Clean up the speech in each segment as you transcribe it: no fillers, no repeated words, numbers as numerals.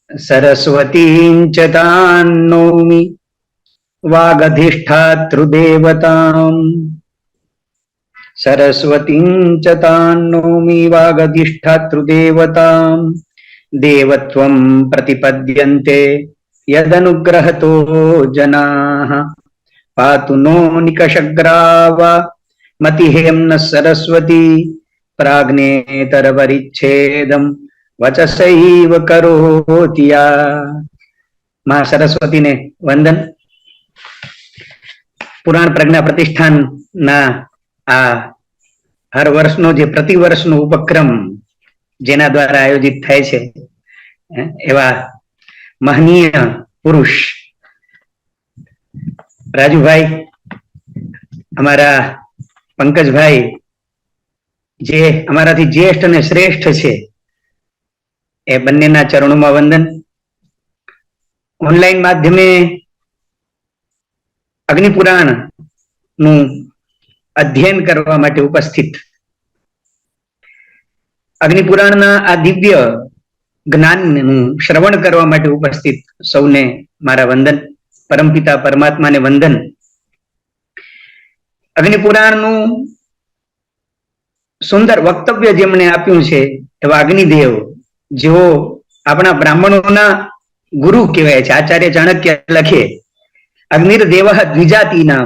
सरस्वतीं च तां नौमि वागधिष्ठातृदेवताम् सरस्वतीं च तां नौमि वागधिष्ठातृदेवताम् देवत्वं प्रतिपद्यन्ते यदनुग्रहतो जनाः पातु नो निकषग्राव मतिहेम्नः सरस्वती प्राज्ञेतरपरिच्छेदं वचसैव करोति या। मां सरस्वती ने वंदन। पुराण प्रज्ञा प्रतिष्ठान ना आ हर वर्षनो जे प्रतिवर्षनो उपक्रम जेना द्वारा आयोजित थाय छे एवा महनीय पुरुष राजू भाई, अमारा पंकज भाई जे अमाराथी ज्येष्ठ ने श्रेष्ठ छे ए बन्नेना चरणों वंदन। ऑनलाइन माध्यमे अग्निपुराण नु अध्ययन करवा माटे उपस्थित अग्निपुराणना आ दिव्य ज्ञान श्रवण करवा माटे उपस्थित सौने मारा वंदन। परमपिता परमात्मा ने वंदन। अग्निपुराण नु सुंदर वक्तव्य जेमणे आप्युं छे एवा अग्निदेव जो अपना ब्राह्मणोना गुरु कहेवाय छे। आचार्य चाणक्य लखे अग्निर्देवः द्विजातीनां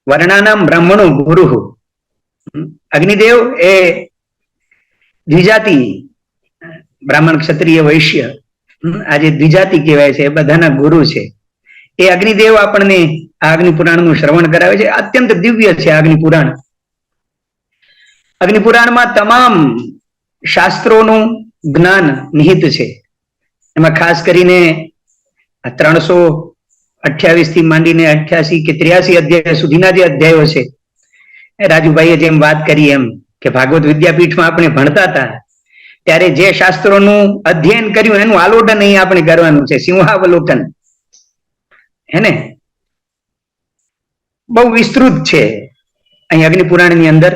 वर्णानां ब्राह्मणो गुरुः। अग्निदेव ए द्विजाति ब्राह्मण क्षत्रिय वैश्य आज द्विजाति कहेवाय छे, बधाना गुरु छे। ए अग्निदेव आपणे आ अग्निपुराणनुं श्रवण करावे छे। अत्यंत दिव्य छे अग्निपुराण। अग्निपुराणमां तमाम शास्त्रोनुं ज्ञान निहित छे। एमां खास करीने 328 थी मांडीने 88 के 83 अध्याय सुधीना जे अध्यायो छे, राजूभाઈએ जेम વાત કરી એમ કે ભાગવત વિદ્યાપીઠમાં આપણે ભણતા હતા ત્યારે જે શાસ્ત્રોનું અધ્યયન કર્યું એનું આલોડન અહીં આપણે કરવાનું છે, સિંહાવલોકન હે ને, બહુ વિસ્તૃત છે અહીં અગ્નિપુરાણની અંદર।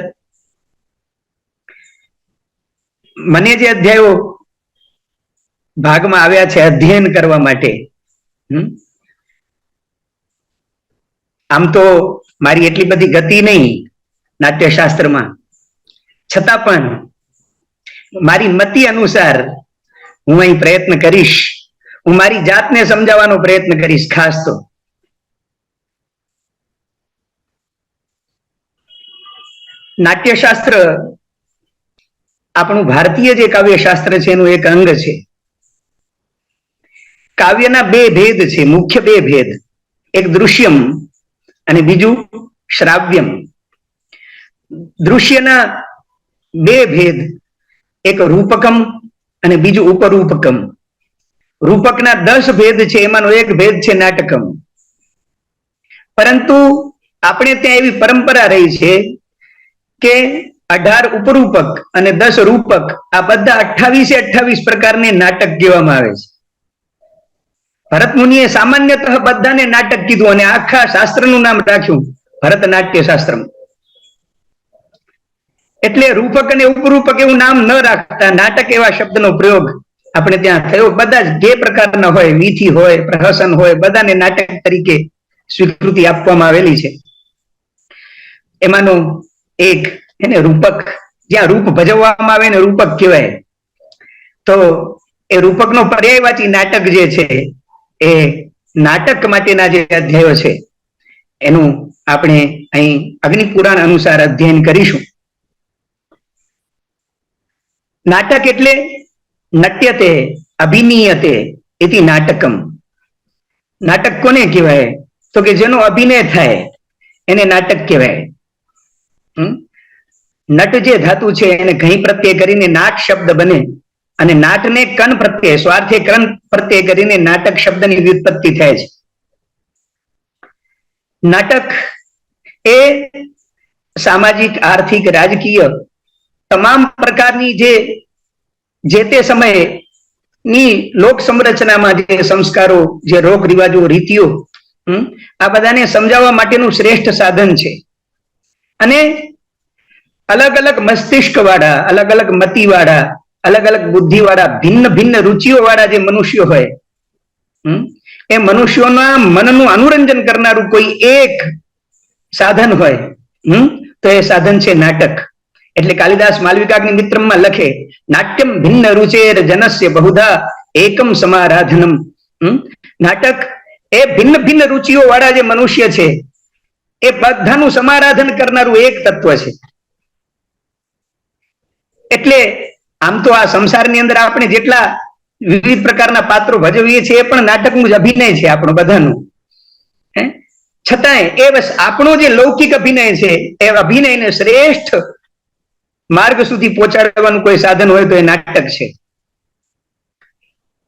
મને જે અધ્યાયો ભાગમાં આવ્યા છે અધ્યયન કરવા માટે, આમ તો મારી એટલી બધી ગતિ નહીં નાટ્યશાસ્ત્રમાં, છતાં પણ મારી મતિ અનુસાર હું અહીં પ્રયત્ન કરીશ। હું મારી જાતને સમજાવવાનો પ્રયત્ન કરીશ। ખાસ તો નાટ્યશાસ્ત્ર આપણું ભારતીય જે કાવ્યશાસ્ત્ર છે એનું એક અંગ છે। કાવ્યના બે ભેદ છે, મુખ્ય બે ભેદ, એક દૃશ્યમ અને બીજું શ્રાવ્યમ। દૃશ્યના બે ભેદ, એક રૂપકમ અને બીજું ઉપરૂપકમ। રૂપકના 10 ભેદ છે, એમાંનો એક ભેદ છે નાટકમ। પરંતુ આપણે ત્યાં એવી પરંપરા રહી છે કે 18 ઉપરૂપક અને 10 રૂપક આ બધા 28 પ્રકારને નાટક કહેવામાં આવે છે। ભરત મુનિએ સામાન્યતઃ બધાને નાટક કીધું અને આખા શાસ્ત્રનું નામ રાખ્યું ભરતનાટ્ય શાસ્ત્રમ। એટલે રૂપક અને ઉપરૂપક એવું નામ ન રાખતા નાટક એવા શબ્દનો પ્રયોગ આપણે ત્યાં થયો। બધા જે પ્રકારના હોય, વીથી હોય, પ્રહસન હોય, બધાને નાટક તરીકે સ્વીકૃતિ આપવામાં આવેલી છે। એમાંનો એક એને રૂપક, જ્યાં રૂપ ભજવવામાં આવે ને રૂપક કહેવાય। તો એ રૂપકનો પર્યાયવાચી નાટક જે છે એ નાટક માટેના જે અધ્યાયો છે એનું આપણે અહીં અગ્નિપુરાણ અનુસાર અધ્યયન કરીશું। નાટક એટલે નટ્યતે અભિનીયતે इति नाटकम। नाटक कोने कहेवाय तो के जेनो अभिनय थाय एने नाटक कहेवाय। नट जे धातु छे एने घई प्रत्यय करीने नाट शब्द बने અને નાટને કન પ્રત્યય સ્વાર્થે કન પ્રત્યય કરીને નાટક શબ્દની વ્યુત્પત્તિ થાય છે। નાટક એ સામાજિક, આર્થિક, રાજકીય તમામ પ્રકારની જે તે સમયની લોક સંરચનામાં જે સંસ્કારો, જે રોગ રિવાજો, રીતિઓ, આ બધાને સમજાવવા માટેનું શ્રેષ્ઠ સાધન છે। અને અલગ અલગ મસ્તિષ્ક વાળા, અલગ અલગ મતિ વાળા अलग अलग बुद्धि वाला भिन्न भिन्न रुचिओ वाला जे मनुष्य होय ए मनुष्योना मनનું अनुरंजन करनारू कोई एक साधन होय तो ए साधन छे नाटक। એટલે કાલિદાસ માલવિકાગ્નિ મિત્રમમાં લખે નાટ્યમ ભિન્ન રુચેર જનસ્ય બહુધા એકમ સમારાધનમ। નાટક એ ભિન્ન ભિન્ન રુચિઓ વાળા જે મનુષ્ય છે એ બધાનું સમારાધન કરનારું એક તત્વ છે। એટલે આમ તો આ સંસારની અંદર આપણે જેટલા વિવિધ પ્રકારના પાત્રો ભજવીએ છીએ એ પણ નાટકનું જ અભિનય છે આપણું બધાનું। છતાંય એ બસ આપણો જે લૌકિક અભિનય છે એ અભિનયને શ્રેષ્ઠ માર્ગ સુધી પહોંચાડવાનું કોઈ સાધન હોય તો એ નાટક છે।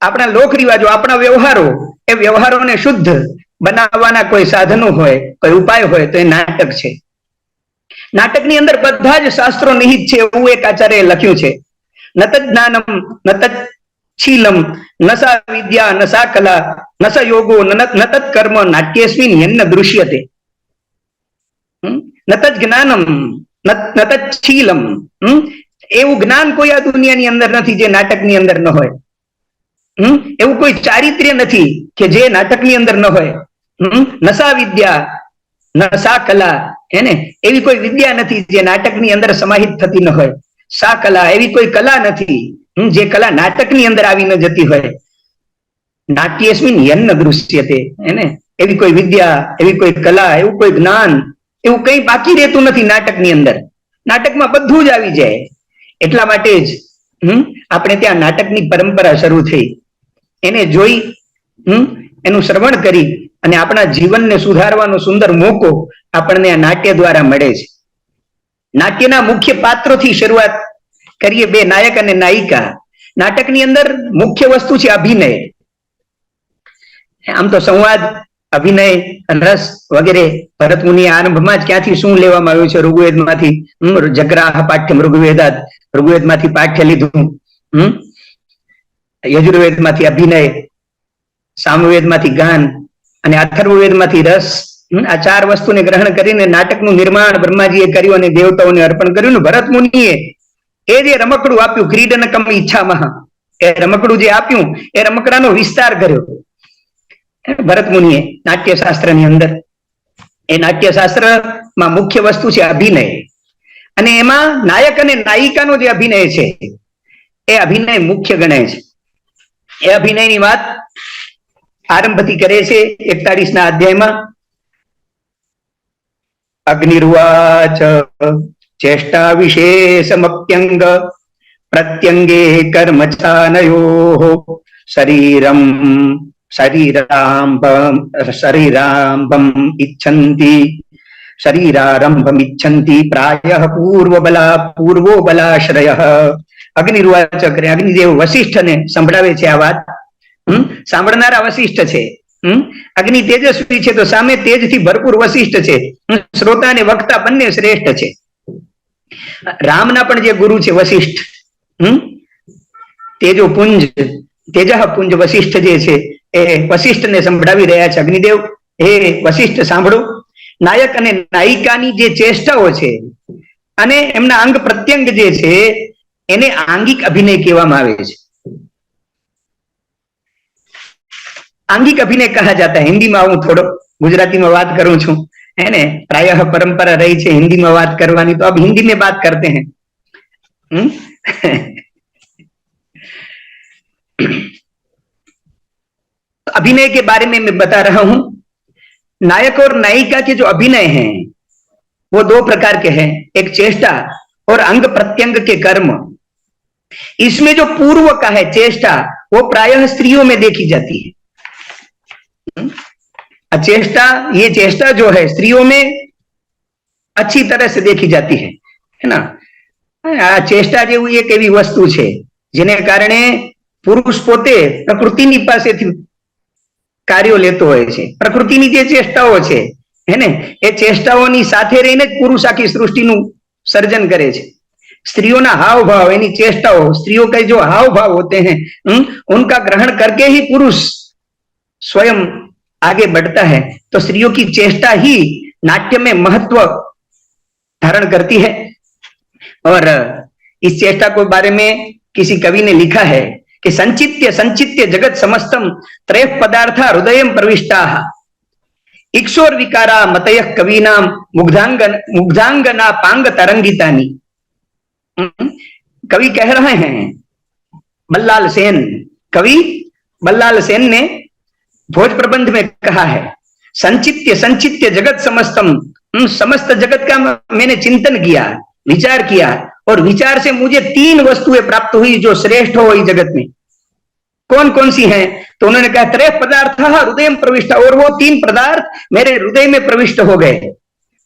આપણા લોક રિવાજો આપણા વ્યવહારો એ વ્યવહારોને શુદ્ધ બનાવવાના કોઈ સાધનો હોય કોઈ ઉપાય હોય તો એ નાટક છે। નાટકની અંદર બધા જ શાસ્ત્રો નિહિત છે એવું એક આચાર્યએ લખ્યું છે। નત જ્ઞાનમ નત શીલમ નસા વિદ્યા નસા કલા નસ યોગો નત કર્મ નાટ્યેસ્મિન યન્ન દૃશ્યતે। નત જ્ઞાનમ નત શીલમ એવું જ્ઞાન કોઈ આ દુનિયાની અંદર નથી જે નાટકની અંદર ન હોય। એવું કોઈ ચારિત્ર્ય નથી કે જે નાટકની અંદર ન હોય। નસા વિદ્યા નસા કલા એને એવી કોઈ વિદ્યા નથી જે નાટકની અંદર સમાહિત થતી ન હોય। સા કલા એવી કોઈ કલા નથી જે કલા નાટકની અંદર આવી ન જતી હોય। નાટ્યેસ્મિન યન્ન દૃશ્યતે એને એવી કોઈ વિદ્યા એવી કોઈ કલા એવું કોઈ જ્ઞાન એવું કઈ બાકી રહેતું નથી નાટકની અંદર। નાટકમાં બધું જ આવી જાય। એટલા માટે જ આપણે ત્યાં નાટકની પરંપરા શરૂ થઈ। એને જોઈ એનું શ્રવણ કરી અને આપણા જીવનને સુધારવાનો સુંદર મોકો આપણને આ નાટ્ય દ્વારા મળે છે। નાટ્યના મુખ્ય પાત્રોથી શરૂઆત કરીએ, બે નાયક અને નાયિકા। નાટકની અંદર મુખ્ય વસ્તુ છે અભિનય। આમ તો સંવાદ અભિનય રસ વગેરે ભરત મુનિ આરંભમાં જ ક્યાંથી શું લેવામાં આવ્યું છે ઋગ્વેદમાંથી જગ્રાહ પાઠ્યમ ઋગ્વેદાત ઋગ્વેદમાંથી પાઠ્ય લીધું, યજુર્વેદમાંથી અભિનય, સામવેદમાંથી ગાન અને અથર્વવેદમાંથી રસ। આ ચાર વસ્તુને ગ્રહણ કરીને નાટકનું નિર્માણ બ્રહ્માજીએ કર્યું અને દેવતાઓને અર્પણ કર્યું ને ભરત મુનિએ એ જે રમકડું આપ્યું ક્રીડનકમ ઈચ્છામહ એ રમકડું જે આપ્યું એ રમકડાનો વિસ્તાર કર્યો ભરત મુનિએ નાટ્યશાસ્ત્રની અંદર। એ નાટ્યશાસ્ત્રમાં મુખ્ય વસ્તુ છે અભિનય અને એમાં નાયક અને નાયિકાનો જે અભિનય છે એ અભિનય મુખ્ય ગણાય છે। એ અભિનયની વાત આરંભથી કરે છે 41ના અધ્યાયમાં। અગ્નિર્વાચ ચેષ્ટા વિશેષમપ્યંગ પ્રત્યંગે કર્મચાનયોઃ શરીરમ શરીરારંભમ ઇચ્છન્તિ પ્રાયઃ પૂર્વો બલાશ્રયઃ। અગ્નિર્વાચ કરે અગ્નિદેવ વશિષ્ઠને સંભળાવે છે આ વાત। સાંભળનારા વશિષ્ઠ છે। અગ્નિ તેજસ્વી છે તો સામે તેજથી ભરપૂર વશિષ્ઠ છે। શ્રોતા અને વક્તા બંને શ્રેષ્ઠ છે। રામના પણ જે ગુરુ છે વશિષ્ઠ, તેજો પુંજ તેજઃ પુંજ વશિષ્ઠ જે છે એ વશિષ્ઠને સંભળાવી રહ્યા છે। અગ્નિદેવ હે વશિષ્ઠ સાંભળો, નાયક અને નાયિકાની જે ચેષ્ટાઓ છે અને એમના અંગ પ્રત્યંગ જે છે એને આંગિક અભિનય કહેવામાં આવે છે। आंगिक अभिनय कहा जाता है। हिंदी में हूँ थोड़ो गुजराती में बात करूं छू है ने, प्रायः परंपरा रही है हिंदी में बात करवानी, तो अब हिंदी में बात करते हैं। अभिनय के बारे में मैं बता रहा हूं। नायक और नायिका के जो अभिनय हैं वो दो प्रकार के हैं, एक चेष्टा और अंग प्रत्यंग के कर्म। इसमें जो पूर्व का है चेष्टा वो प्रायः स्त्रियों में देखी जाती है। चेष्टा, ये चेष्टा जो है स्त्रियों में अच्छी तरह से देखी जाती है ना। आ चेष्टा जेवी एक एवी वस्तु है जेने कारणे पुरुष पोते प्रकृतिनी पासेथी कार्यो लेतो होय छे। प्रकृतिनी जे चेष्टाओ छे है ने ए चेष्टाओनी साथे रहीने ज पुरुष आखी सृष्टिनुं सर्जन करे छे। स्त्रियों ना हाव भाव एनी चेष्टाओ, स्त्रियों के जो हाव भाव होते हैं उनका ग्रहण करके ही पुरुष स्वयं आगे बढ़ता है। तो स्त्रियों की चेष्टा ही नाट्य में महत्व धारण करती है। और इस चेष्टा के बारे में किसी कवि ने लिखा है कि संचित्य संचित्य जगत समस्तम त्रय पदार्था हृदय प्रविष्टा इक्षोर विकारा मतय कवीनाम मुग्धांगना पांग तरंगितानी। कवि कह रहे हैं, बल्लाल सेन, कवि बल्लाल सेन ने भोज प्रबंध में कहा है, संचित्य संचित्य जगत समस्तम, समस्त जगत का मैंने चिंतन किया, विचार किया, और विचार से मुझे 3 वस्तुएं प्राप्त हुई जो श्रेष्ठ हो इस जगत में। कौन कौन सी हैं? तो उन्होंने कहा त्रय पदार्थ हृदय में प्रविष्ट, और वो 3 पदार्थ मेरे हृदय में प्रविष्ट हो गए।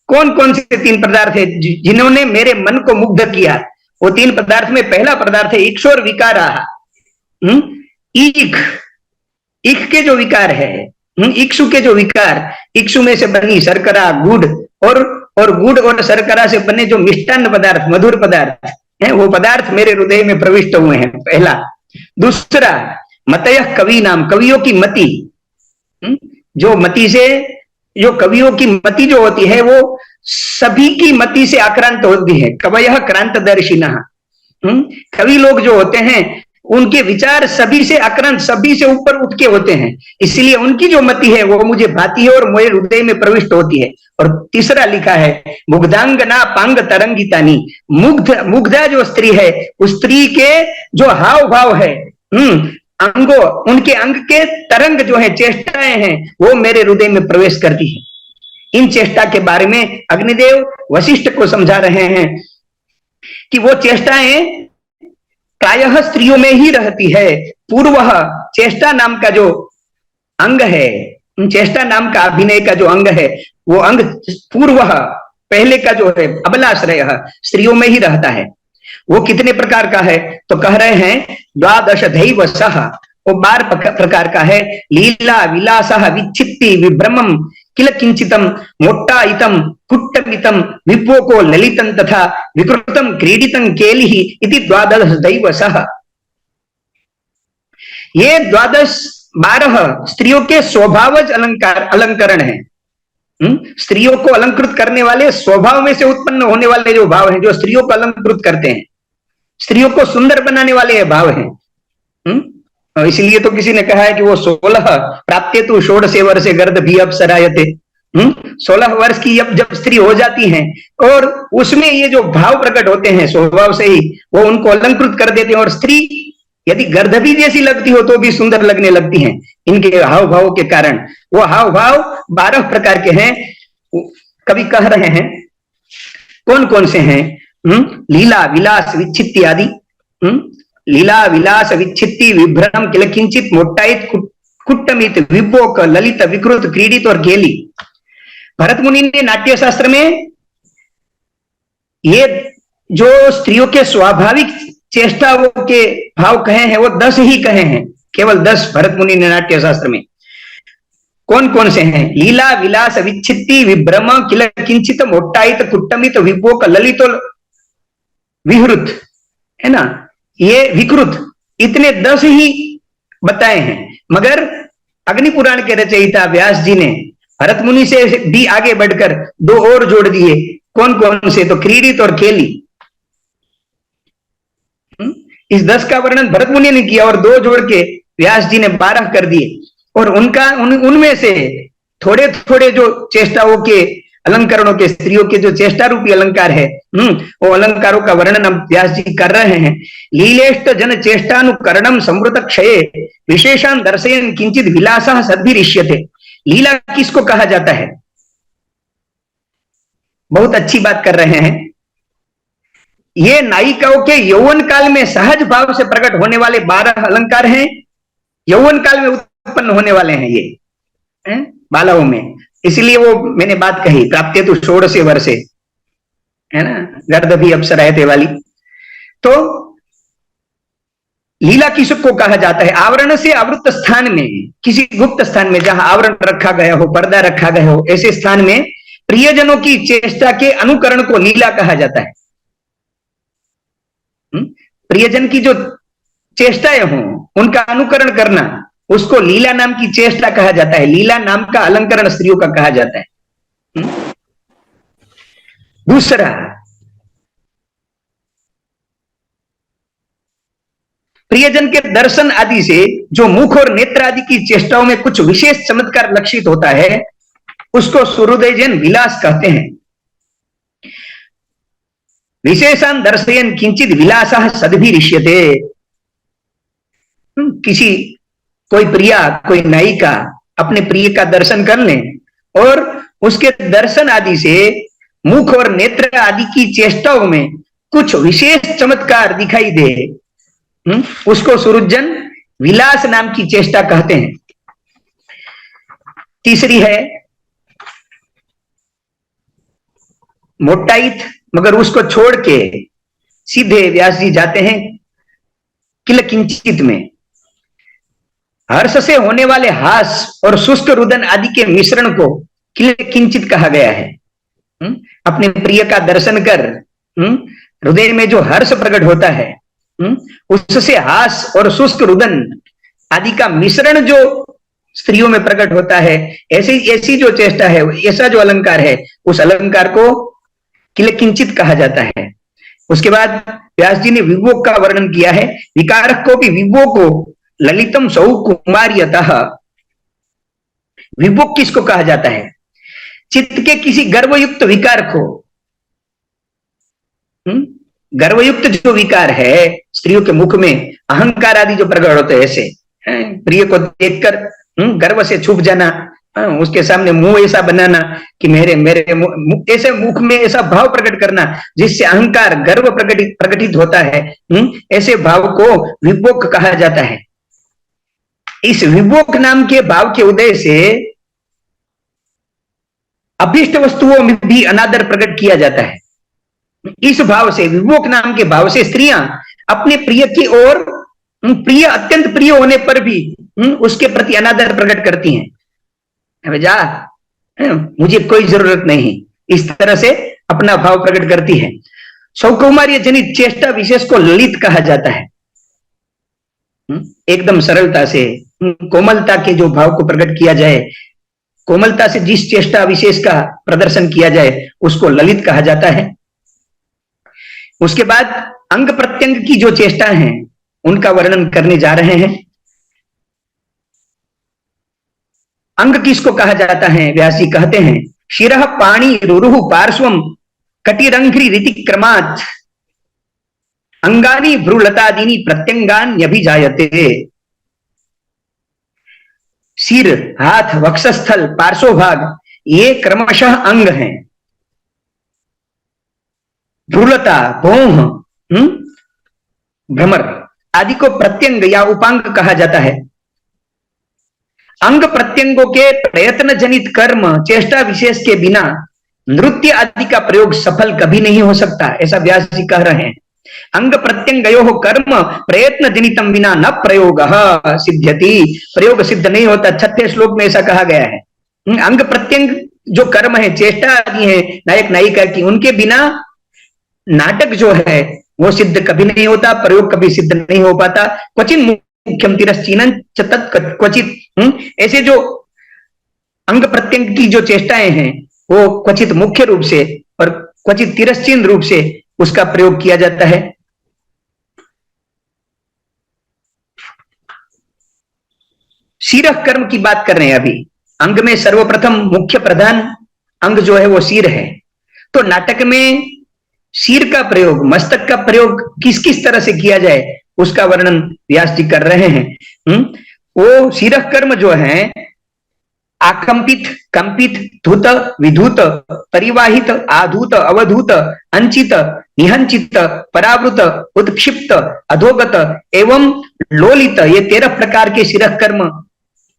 कौन कौन से 3 पदार्थ है जिन्होंने मेरे मन को मुग्ध किया? वो 3 पदार्थ में पहला पदार्थ है इक्षोर विकारा, ईख, ईख के जो विकार है, इक्षु के जो विकार, इक्षु में से बनी शर्करा, गुड़, और गुड़ और शर्करा से बने जो मिष्टान्न पदार्थ, मधुर पदार्थ हैं, वो पदार्थ मेरे हृदय में प्रविष्ट हुए हैं, पहला। दूसरा, मतय कवि नाम, कवियों की मति, जो मति से, जो कवियों की मति जो होती है वो सभी की मति से आक्रांत होती है। कवयः क्रांतदर्शिनः, कवि लोग जो होते हैं उनके विचार सभी से आक्रांत, सभी से ऊपर उठ के होते हैं, इसलिए उनकी जो मति है वो मुझे भाती है और मेरे हृदय में प्रविष्ट होती है। और तीसरा लिखा है, मुग्धांगना पांग तरंगितानी, मुग्धा जो स्त्री है, उस स्त्री के जो हाव भाव है, अंगों, उनके अंग के तरंग जो है, चेष्टाएं हैं, वो मेरे हृदय में प्रवेश करती है। इन चेष्टा के बारे में अग्निदेव वशिष्ठ को समझा रहे हैं कि वो चेष्टाएं प्रायः स्त्रियों में ही रहती है। पूर्व चेष्टा नाम का जो अंग है, चेष्टा नाम का अभिनय का जो अंग है, वो अंग पूर्व, पहले का जो है अबलाश्रय, स्त्रियों में ही रहता है। वो कितने प्रकार का है? तो कह रहे हैं 12 दैवसः, वो 12 प्रकार का है। लीला विलासः विच्छित्ति विभ्रमम किल किंचितम मोट्टाइतम कुट्टमितम विपोको ललितं तथा विकृतम क्रीडितं केलिः इति 12 दैवसः। ये 12 स्त्रियों के स्वभावज अलंकरण है। स्त्रियों को अलंकृत करने वाले, स्वभाव में से उत्पन्न होने वाले जो भाव हैं, जो स्त्रियों को अलंकृत करते हैं, स्त्रियों को सुंदर बनाने वाले भाव हैं। इसलिए तो किसी ने कहा है कि वो 16 प्राप्ते तु षोडशे वर्षे गर्द भी अप्सरायते, 16 वर्ष की जब स्त्री हो जाती हैं और उसमें ये जो भाव प्रकट होते हैं स्वभाव से ही, वो उनको अलंकृत कर देते हैं। और स्त्री यदि गर्दभी जैसी लगती हो तो भी सुंदर लगने लगती हैं इनके हाव भाव के कारण। वो हाव भाव 12 प्रकार के हैं। कवि कह रहे हैं कौन कौन से हैं? लीला विलास विच्छित्ति आदि, लीला विलास विच्छित्ति विभ्रम किल किंचित मोट्टाइत कुट्टमित विपोक ललित विकृत क्रीडित और गेली। भरत मुनि ने नाट्य शास्त्र में ये जो स्त्रियों के स्वाभाविक चेष्टाओं के भाव कहे हैं वो 10 ही कहे हैं, केवल 10 भरत मुनि ने नाट्य शास्त्र में। कौन कौन से हैं? लीला विलास विच्छित्ति विभ्रम किल किंचित मोट्टाइत कुट्टमित विपोक ललित विहृत, है ना, ये विकृत, इतने 10 ही बताए हैं। मगर अग्नि पुराण के रचयिता व्यास जी ने भरत मुनि से भी आगे बढ़कर 2 और जोड़ दिए। कौन कौन से? तो क्रीडित और केली। इस 10 का वर्णन भरत मुनि ने किया और 2 जोड़ के व्यास जी ने 12 कर दिए। और उनमें से थोड़े थोड़े जो चेष्टाओं के अलंकरणों के, स्त्रियों के जो चेष्टा रूपी अलंकार है, वो अलंकारों का वर्णन अब व्यास जी कर रहे हैं। लीलेष्ट जन चेष्टानुकरणम समृत क्षये विशेषान दर्शयन किंचित विलासः सद्भिरिष्यते। लीला किसको कहा जाता है? बहुत अच्छी बात कर रहे हैं। ये नायिकाओं के यौवन काल में सहज भाव से प्रकट होने वाले 12 अलंकार हैं। यौवन काल में उत्पन्न होने वाले हैं ये बालाओं में। इसलिए वो मैंने बात कही, प्राप्ते तो षोडशे वर्षे, है ना, गर्द भी अप्सरायते वाली। तो लीला किसको कहा जाता है? आवरण से आवृत स्थान में, किसी गुप्त स्थान में जहां आवरण रखा गया हो, पर्दा रखा गया हो, ऐसे स्थान में प्रियजनों की चेष्टा के अनुकरण को लीला कहा जाता है। प्रियजन की जो चेष्टाएं हों उनका अनुकरण करना, उसको लीला नाम की चेष्टा कहा जाता है। लीला नाम का अलंकरण स्त्रियों का कहा जाता है। दूसरा, प्रियजन के दर्शन आदि से जो मुख और नेत्र आदि की चेष्टाओं में कुछ विशेष चमत्कार लक्षित होता है, उसको सूर्योदयजन विलास कहते हैं। विशेषान दर्शयन किंचित विलासः सद्भिरिष्यते। किसी कोई प्रिया, कोई नायिका अपने प्रिय का दर्शन कर ले और उसके दर्शन आदि से मुख और नेत्र आदि की चेष्टाओं में कुछ विशेष चमत्कार दिखाई दे, उसको सुरुजन विलास नाम की चेष्टा कहते हैं। तीसरी है मोटाइत, मगर उसको छोड़ के सीधे व्यास जी जाते हैं किल किंचित में। हर्ष से होने वाले हास और शुष्क रुदन आदि के मिश्रण को किल किंचित कहा गया है। अपने प्रिय का दर्शन कर हृदय में जो हर्ष प्रकट होता है, उससे हास और शुष्क रुदन आदि का मिश्रण जो स्त्रियों में प्रकट होता है, ऐसी जो चेष्टा है, ऐसा जो अलंकार है, उस अलंकार को किल किंचित कहा जाता है। उसके बाद व्यास जी ने विभोग का वर्णन किया है। विकारक को भी विभोग को ललितम सौ कुमारियतः। विभोग किसको कहा जाता है? चित्त के किसी गर्वयुक्त विकार को। गर्वयुक्त जो विकार है, स्त्रियों के मुख में अहंकार आदि जो प्रकट होते हैं, ऐसे प्रिय को देखकर गर्व से छुप जाना, उसके सामने मुंह ऐसा बनाना कि मेरे ऐसे मुख में ऐसा भाव प्रकट करना जिससे अहंकार गर्व प्रकटित होता है, ऐसे भाव को विभोग कहा जाता है। इस विभोग नाम के भाव के उदय से अभिष्ट वस्तुओं में भी अनादर प्रकट किया जाता है। इस भाव से, विभोग नाम के भाव से स्त्रियां अपने प्रिय की ओर, प्रिय अत्यंत प्रिय होने पर भी उसके प्रति अनादर प्रकट करती हैं। अबे जा, मुझे कोई जरूरत नहीं, इस तरह से अपना भाव प्रकट करती है। सौकुमार्य जनित चेष्टा विशेष को ललित कहा जाता है। एकदम सरलता से, कोमलता के जो भाव को प्रकट किया जाए, कोमलता से जिस चेष्टा विशेष का प्रदर्शन किया जाए, उसको ललित कहा जाता है। उसके बाद अंग प्रत्यंग की जो चेष्टा हैं, उनका वर्णन करने जा रहे हैं। अंग किसको कहा जाता है? व्यास जी कहते हैं, शिरः पाणी रुरुः पार्श्वम कटिरंघ्रि ऋतिक्रमात् अंगानी भ्रूलतादीनी प्रत्यंगान्यभिजायते। सिर, हाथ, वक्षस्थल, पार्श्वभाग, ये क्रमशः अंग हैं। भ्रूलता, भौह, भ्रमर आदि को प्रत्यंग या उपांग कहा जाता है। अंग प्रत्यंगों के प्रयत्न जनित कर्म चेष्टा विशेष के बिना नृत्य आदि का प्रयोग सफल कभी नहीं हो सकता, ऐसा व्यास जी कह रहे हैं। अंग प्रत्यंगयोः कर्म प्रयत्न जनितम बिना न प्रयोगः सिद्ध्यति। प्रयोग सिद्ध नहीं होता, 6वें श्लोक में ऐसा कहा गया है। अंग प्रत्यंग जो कर्म है, चेष्टा आदि है नायक नायिका की, उनके बिना नाटक जो है वो सिद्ध कभी नहीं होता, प्रयोग कभी सिद्ध नहीं हो पाता। क्वचित मुख्यम तिरश्चीनन क्वचित, ऐसे जो अंग प्रत्यंग की जो चेष्टाएं हैं वो क्वचित मुख्य रूप से और क्वचित तिरश्चीन रूप से उसका प्रयोग किया जाता है। शीरः कर्म की बात कर रहे हैं अभी। अंग में सर्वप्रथम मुख्य प्रधान अंग जो है वो सिर है। तो नाटक में सिर का प्रयोग, मस्तक का प्रयोग किस किस तरह से किया जाए, उसका वर्णन व्यास जी कर रहे हैं। वो शीरः कर्म जो है आकंपित, कंपित, धूत, विधूत, परिवाहित, आधूत, अवधूत, अंचित, निहंचित, परावृत, उत्क्षिप्त, अधोगत एवं लोलित, ये 13 प्रकार के शीरः कर्म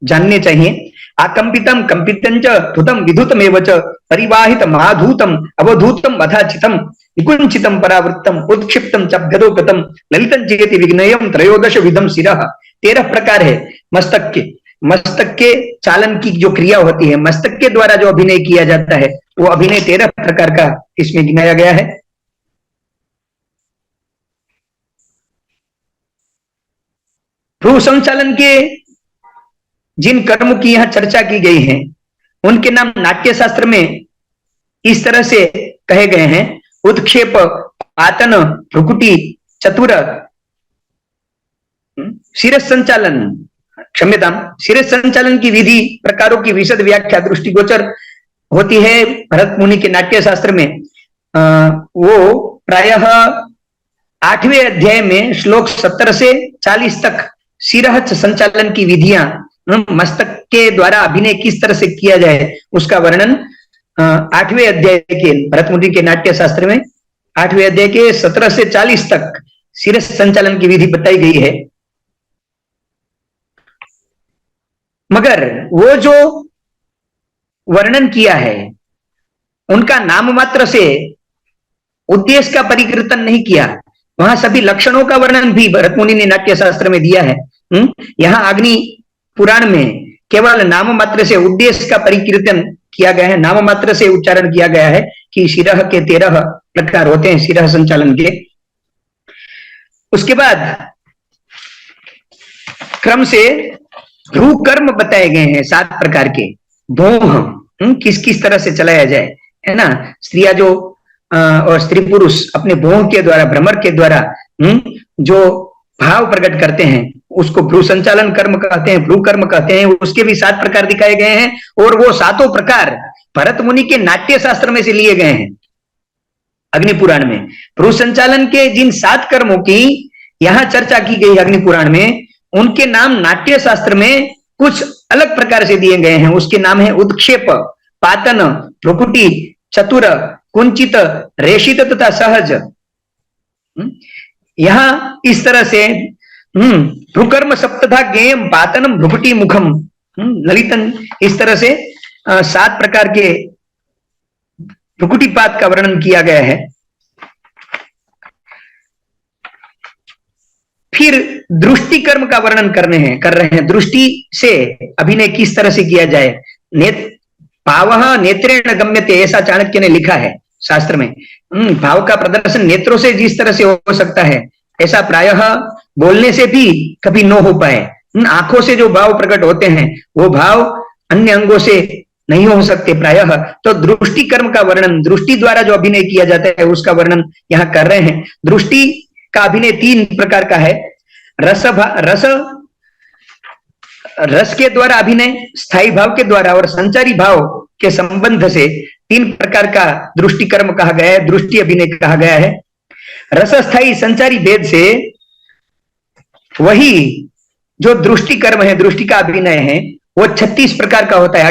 जानने चाहिए। आकंपितम, कंपितंच, धुतम, विधुतमेव च, परिवाहितम, आधूतम, अवधूतम, अधाचितम, विकुंचितम, परावृत्तम, उत्क्षिप्तम, चब्दोगतम, ललितं चेति विघ्नयम, 13 विधम शिरः। 13 प्रकार है मस्तक के। मस्तक के चालन की जो क्रिया होती है, मस्तक के द्वारा जो अभिनय किया जाता है, वो अभिनय 13 प्रकार का इसमें गिनाया गया है। भ्रू संचालन के जिन कर्मों की यहां चर्चा की गई है, उनके नाम नाट्य शास्त्र में इस तरह से कहे गए हैं। उत्क्षेप, आतन, भ्रुकुटी, चतुर, शिरस संचालन, क्षम्यताम, शिरस संचालन की विधि प्रकारों की विशद व्याख्या दृष्टिगोचर होती है भरत मुनि के नाट्य शास्त्र में। वो प्रायः 8वें अध्याय में श्लोक 17 से 40 तक शिरहच संचालन की विधियां, मस्तक के द्वारा अभिनय किस तरह से किया जाए उसका वर्णन 8वें अध्याय के भरत मुनि के नाट्य शास्त्र में 8वें अध्याय के 17 से 40 तक शिरस संचालन की विधि बताई गई है। मगर वो जो वर्णन किया है उनका नाम मात्र से उद्देश्य का परिकीर्तन नहीं किया, वहां सभी लक्षणों का वर्णन भी भरत मुनि ने नाट्य शास्त्र में दिया है। यहाँ अग्नि पुराण में केवल नाम मात्र से उद्देश्य का परिकीर्तन किया गया है, नाम मात्र से उच्चारण किया गया है कि शिरह के 13 प्रकार होते हैं शिरह संचालन के। उसके बाद क्रम से भ्रू कर्म बताए गए हैं 7 प्रकार के। भोह किस किस तरह से चलाया जाए, है ना, स्त्रियां जो और स्त्री पुरुष अपने भोह के द्वारा, भ्रमर के द्वारा जो भाव प्रकट करते हैं उसको भ्रू संचालन कर्म कहते हैं, भ्रू कर्म कहते हैं। उसके भी 7 प्रकार दिखाए गए हैं और वो 7 प्रकार भरत मुनि के नाट्य शास्त्र में से लिए गए हैं अग्नि पुराण में। भ्रू संचालन के जिन 7 कर्मों की यहां चर्चा की गई अग्नि पुराण में, उनके नाम नाट्य शास्त्र में कुछ अलग प्रकार से दिए गए हैं। उसके नाम है उद्क्षेप, पातन, भ्रुकुटी, चतुर, कुंचित, रेशित तथा सहज। यहां इस तरह से भ्रुकर्म सप्तधा ज्ञेयम पातनम भ्रुकुटी मुखम ललितन, इस तरह से 7 प्रकार के भ्रुकुटीपात का वर्णन किया गया है। फिर दृष्टि कर्म का वर्णन कर रहे हैं। दृष्टि से अभिनय किस तरह से किया जाए। भावः नेत्रेण गम्यते, ऐसा चाणक्य ने लिखा है शास्त्र में। भाव का प्रदर्शन नेत्रों से जिस तरह से हो सकता है, ऐसा प्रायः बोलने से भी कभी न हो पाए। आंखों से जो भाव प्रकट होते हैं वो भाव अन्य अंगों से नहीं हो सकते प्रायः। तो दृष्टि कर्म का वर्णन, दृष्टि द्वारा जो अभिनय किया जाता है उसका वर्णन यहाँ कर रहे हैं। दृष्टि का अभिनय 3 प्रकार का है। रस के द्वारा अभिनय, स्थायी भाव के द्वारा और संचारी भाव के संबंध से 3 प्रकार का दृष्टि कर्म कहा गया है, दृष्टि अभिनय कहा गया है। रस स्थायी संचारी भेद से वही जो दृष्टि कर्म है, दृष्टि का अभिनय है, वो 36 प्रकार का होता है।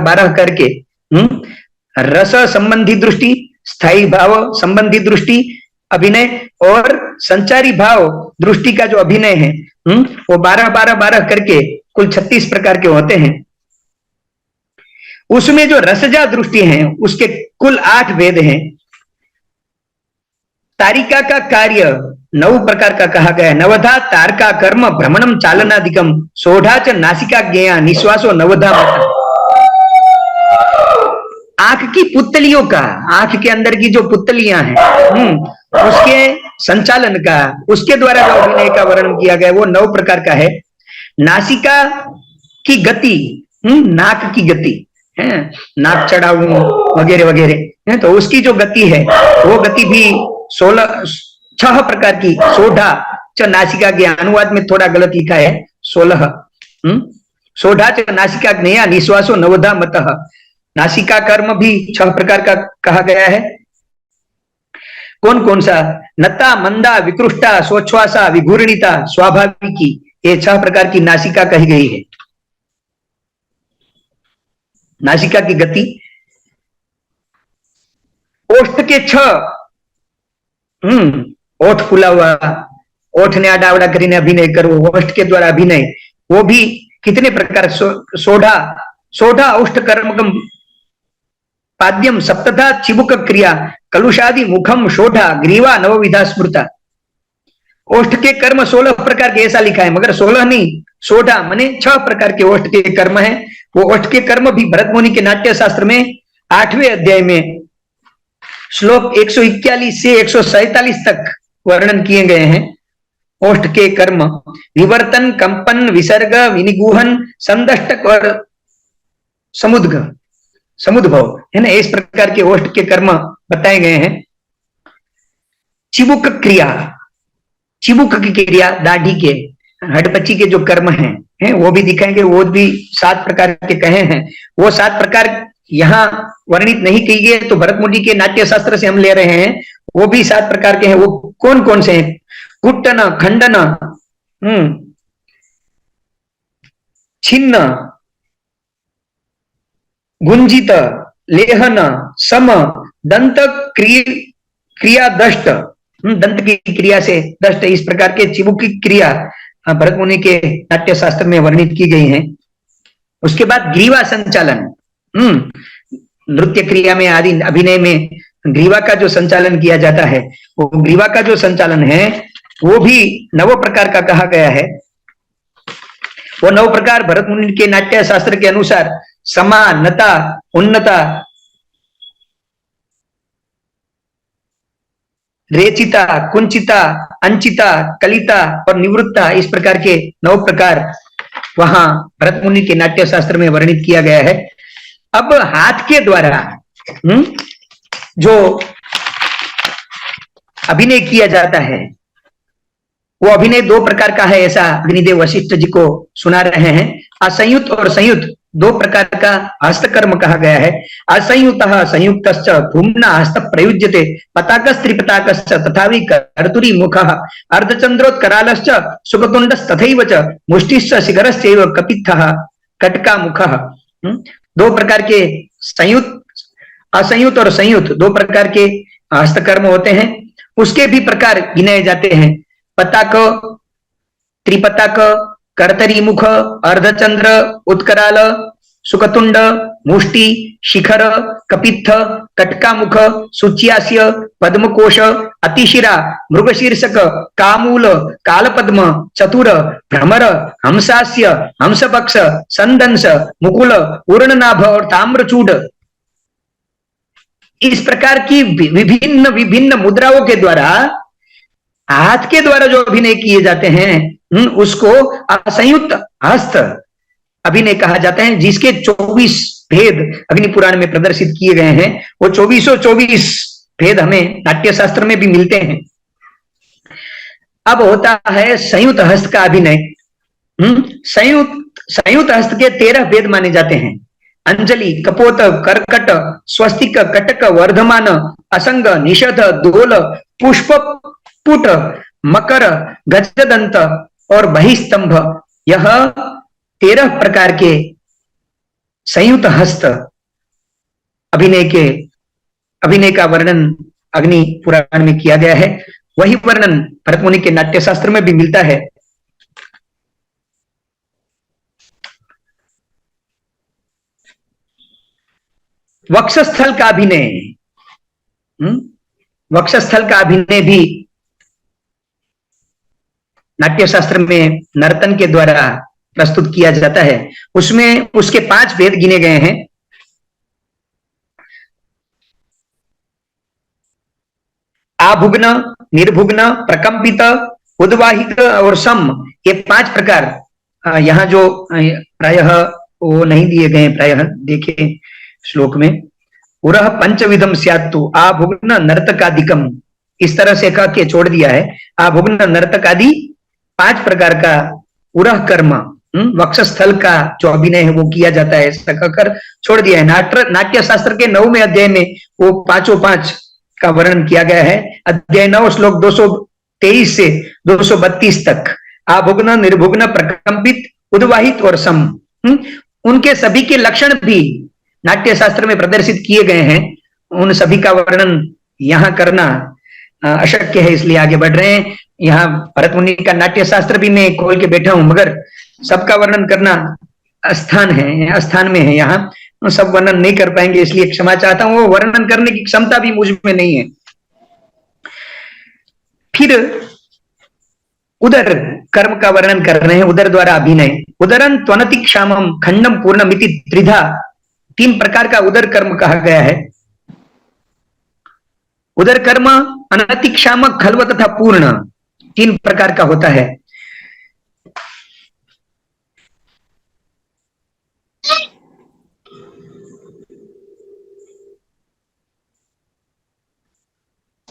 12 करके रस संबंधी दृष्टि, स्थायी भाव संबंधी दृष्टि अभिनय और संचारी भाव दृष्टि का जो अभिनय है वो 12 करके कुल 36 प्रकार के होते हैं। उसमें जो रसजा दृष्टि है उसके कुल 8 भेद हैं। तारिका का कार्य 9 प्रकार का कहा गया है। नवधा तारका कर्म भ्रमणम चालनादिकम सोढ़ा च नासिका ज्ञेया निश्वासो नवधा। आंख की पुतलियों का, आंख के अंदर की जो पुतलियां हैं उसके संचालन का, उसके द्वारा जो अभिनय का वर्णन किया गया वो 9 प्रकार का है। नासिका की गति, नाक की गति है, नाक चढ़ाऊ वगैरह वगैरह, तो उसकी जो गति है वो गति भी 6 प्रकार की। सोढ़ा च नासिका के अनुवाद में थोड़ा गलत लिखा है 16। सोढ़ा च नासिका ज्ञेया निश्वासो नवधा मतः। नासिका कर्म भी 6 प्रकार का कहा गया है। कौन कौन सा? नता, मंदा, विकृष्टा, स्वच्छ्वासा, विघूर्णिता, स्वाभाविकी, ये 6 प्रकार की नासिका कही गई है। नासिका की गति, ओष्ठ के 6 ओठ खुला हुआ, ओठ ने आडावड़ा करीने अभिनय करो, ओष्ठ के द्वारा अभिनय, वो भी कितने प्रकार। सोढ़ा ओष्ठ कर्मकम पाद्यम सप्तधा चिबुक क्रिया कलुषादि मुखम शोढ़ा ग्रीवा नवविधा स्मृता। ओष्ठ के कर्म 16 प्रकार के ऐसा लिखा है, मगर 16 नहीं, सोढ़ा माने 6 प्रकार के ओष्ठ के कर्म है। वो ओष्ठ के कर्म भी भरत मुनि के नाट्य शास्त्र में 8वें अध्याय में श्लोक 141 से 147 तक वर्णन किए गए हैं। ओष्ठ के कर्म विवर्तन, कंपन, विसर्ग, विनिगूहन, संदष्टक और समुद्भव है ना, इस प्रकार के ओष्ठ के कर्म बताए गए हैं। चिबुक क्रिया, चिबुक की क्रिया, दाढ़ी के, हडपची के जो कर्म हैं वो भी दिखाएंगे। वो भी 7 प्रकार के कहे हैं। वो 7 प्रकार यहाँ वर्णित नहीं की गए, तो भरत मुनि के नाट्य शास्त्र से हम ले रहे हैं। वो भी 7 प्रकार के हैं। वो कौन कौन से हैं? कुट्टन, खंडन, छिन्न, गुंजित, लेहन, सम, दंत क्रिया दष्ट, दंत की क्रिया से दष्ट, इस प्रकार के चिबुक की क्रिया भरत मुनि के नाट्य शास्त्र में वर्णित की गई है। उसके बाद ग्रीवा संचालन, नृत्य क्रिया में आदि अभिनय में ग्रीवा का जो संचालन किया जाता है, वो ग्रीवा का जो संचालन है वो भी 9 प्रकार का कहा गया है। वो 9 प्रकार भरत मुनि के नाट्य शास्त्र के अनुसार समा, नता, उन्नता, रेचिता, कुंचिता, अंचिता, कलिता और निवृत्ता, इस प्रकार के 9 प्रकार वहां भरत मुनि के नाट्य शास्त्र में वर्णित किया गया है। अब हाथ के द्वारा जो अभिनय किया जाता है, वो अभिनय 2 प्रकार का है, ऐसा अग्निदेव वशिष्ठ जी को सुना रहे हैं। असंयुक्त और संयुक्त 2 प्रकार का हस्तकर्म कहा गया है। असंयुक्त संयुक्त धूम्ना हस्त प्रयुज्यते पताकस्त्रिपताकश्च तथावि कर्तुरी मुख अर्धचंद्रोत्करालश्च सुखतुंडस्तथैव च मुष्टिश्च शिखरश्चैव कपित्थः कटका मुख। 2 प्रकार के संयुक्त, असंयुक्त और संयुक्त 2 प्रकार के हस्तकर्म होते हैं। उसके भी प्रकार गिनाए जाते हैं। पताक, त्रिपताक, कर्तरी मुख, अर्धचंद्र, उत्कराल, सुखतुंड, मुष्टि, शिखर, कपित्थ, कटका मुख, सुच्यास्य, पद्मकोश, अतिशिरा, मृगशीर्षक, कामूल, कालपद्म, चतुर, भ्रमर, हंसास्य, हंसपक्ष, संदंश, मुकुल, पूर्णनाभ और ताम्रचूड, इस प्रकार की विभिन्न विभिन्न मुद्राओं के द्वारा, हाथ के द्वारा जो अभिनय किए जाते हैं उसको असंयुक्त हस्त अभिनय कहा जाता है, जिसके 24 भेद अग्नि पुराण में प्रदर्शित किए गए हैं। वो 24 भेद हमें नाट्य शास्त्र में भी मिलते हैं। अब होता है संयुक्त हस्त का अभिनय। संयुक्त हस्त के 13 भेद माने जाते हैं। अंजलि, कपोत, कर्कट, स्वस्तिक, कटक, वर्धमान, असंग, निषध, दोल, पुष्प, पुट, मकर, गजदंत और बहिस्तंभ, यह 13 प्रकार के संयुक्त हस्त अभिनय का वर्णन अग्नि पुराण में किया गया है। वही वर्णन भरत मुनि के नाट्य शास्त्र में भी मिलता है। वक्षस्थल का अभिनय, वक्षस्थल का अभिनय भी नाट्य शास्त्र में नर्तन के द्वारा प्रस्तुत किया जाता है। उसमें उसके 5 भेद गिने गए हैं। आभुग्न, निर्भुग्न, प्रकंपित, उद्वाहित और सम, ये 5 प्रकार यहाँ जो प्रायः वो नहीं दिए गए, प्रायः देखे श्लोक में, उरह पंचविधम स्यात्तु आभुग्न नर्तकादिकम, इस तरह से कह के छोड़ दिया है। आभुग्न नर्तकादि 5 प्रकार का उरह कर्म, वक्षस्थल का जो अभिनय है वो किया जाता है, ऐसा कहकर छोड़ दिया है। नाट्य शास्त्र के 9वें अध्याय में वो 5 का वर्णन किया गया है। अध्याय 9 श्लोक 223 से 232 तक आभुग्न, निर्भुग्न, प्रकंपित, उद्वाहित और सम, उनके सभी के लक्षण भी नाट्य शास्त्र में प्रदर्शित किए गए हैं। उन सभी का वर्णन यहाँ करना अशक्य है, इसलिए आगे बढ़ रहे हैं। यहाँ भरत मुनि का नाट्य शास्त्र भी मैं खोल के बैठा हूं, मगर सबका वर्णन करना अस्थान में है, यहाँ सब वर्णन नहीं कर पाएंगे, इसलिए क्षमा चाहता हूं। वो वर्णन करने की क्षमता भी मुझ में नहीं है। फिर उदर कर्म का वर्णन कर रहे हैं। उदर द्वारा अभिनय, उदरन त्वनति क्षामम खंडम पूर्णमिति त्रिधा, 3 प्रकार का उदर कर्म कहा गया है। उदर कर्म अनतिक्षाम, खल्व तथा पूर्ण, 3 प्रकार का होता है।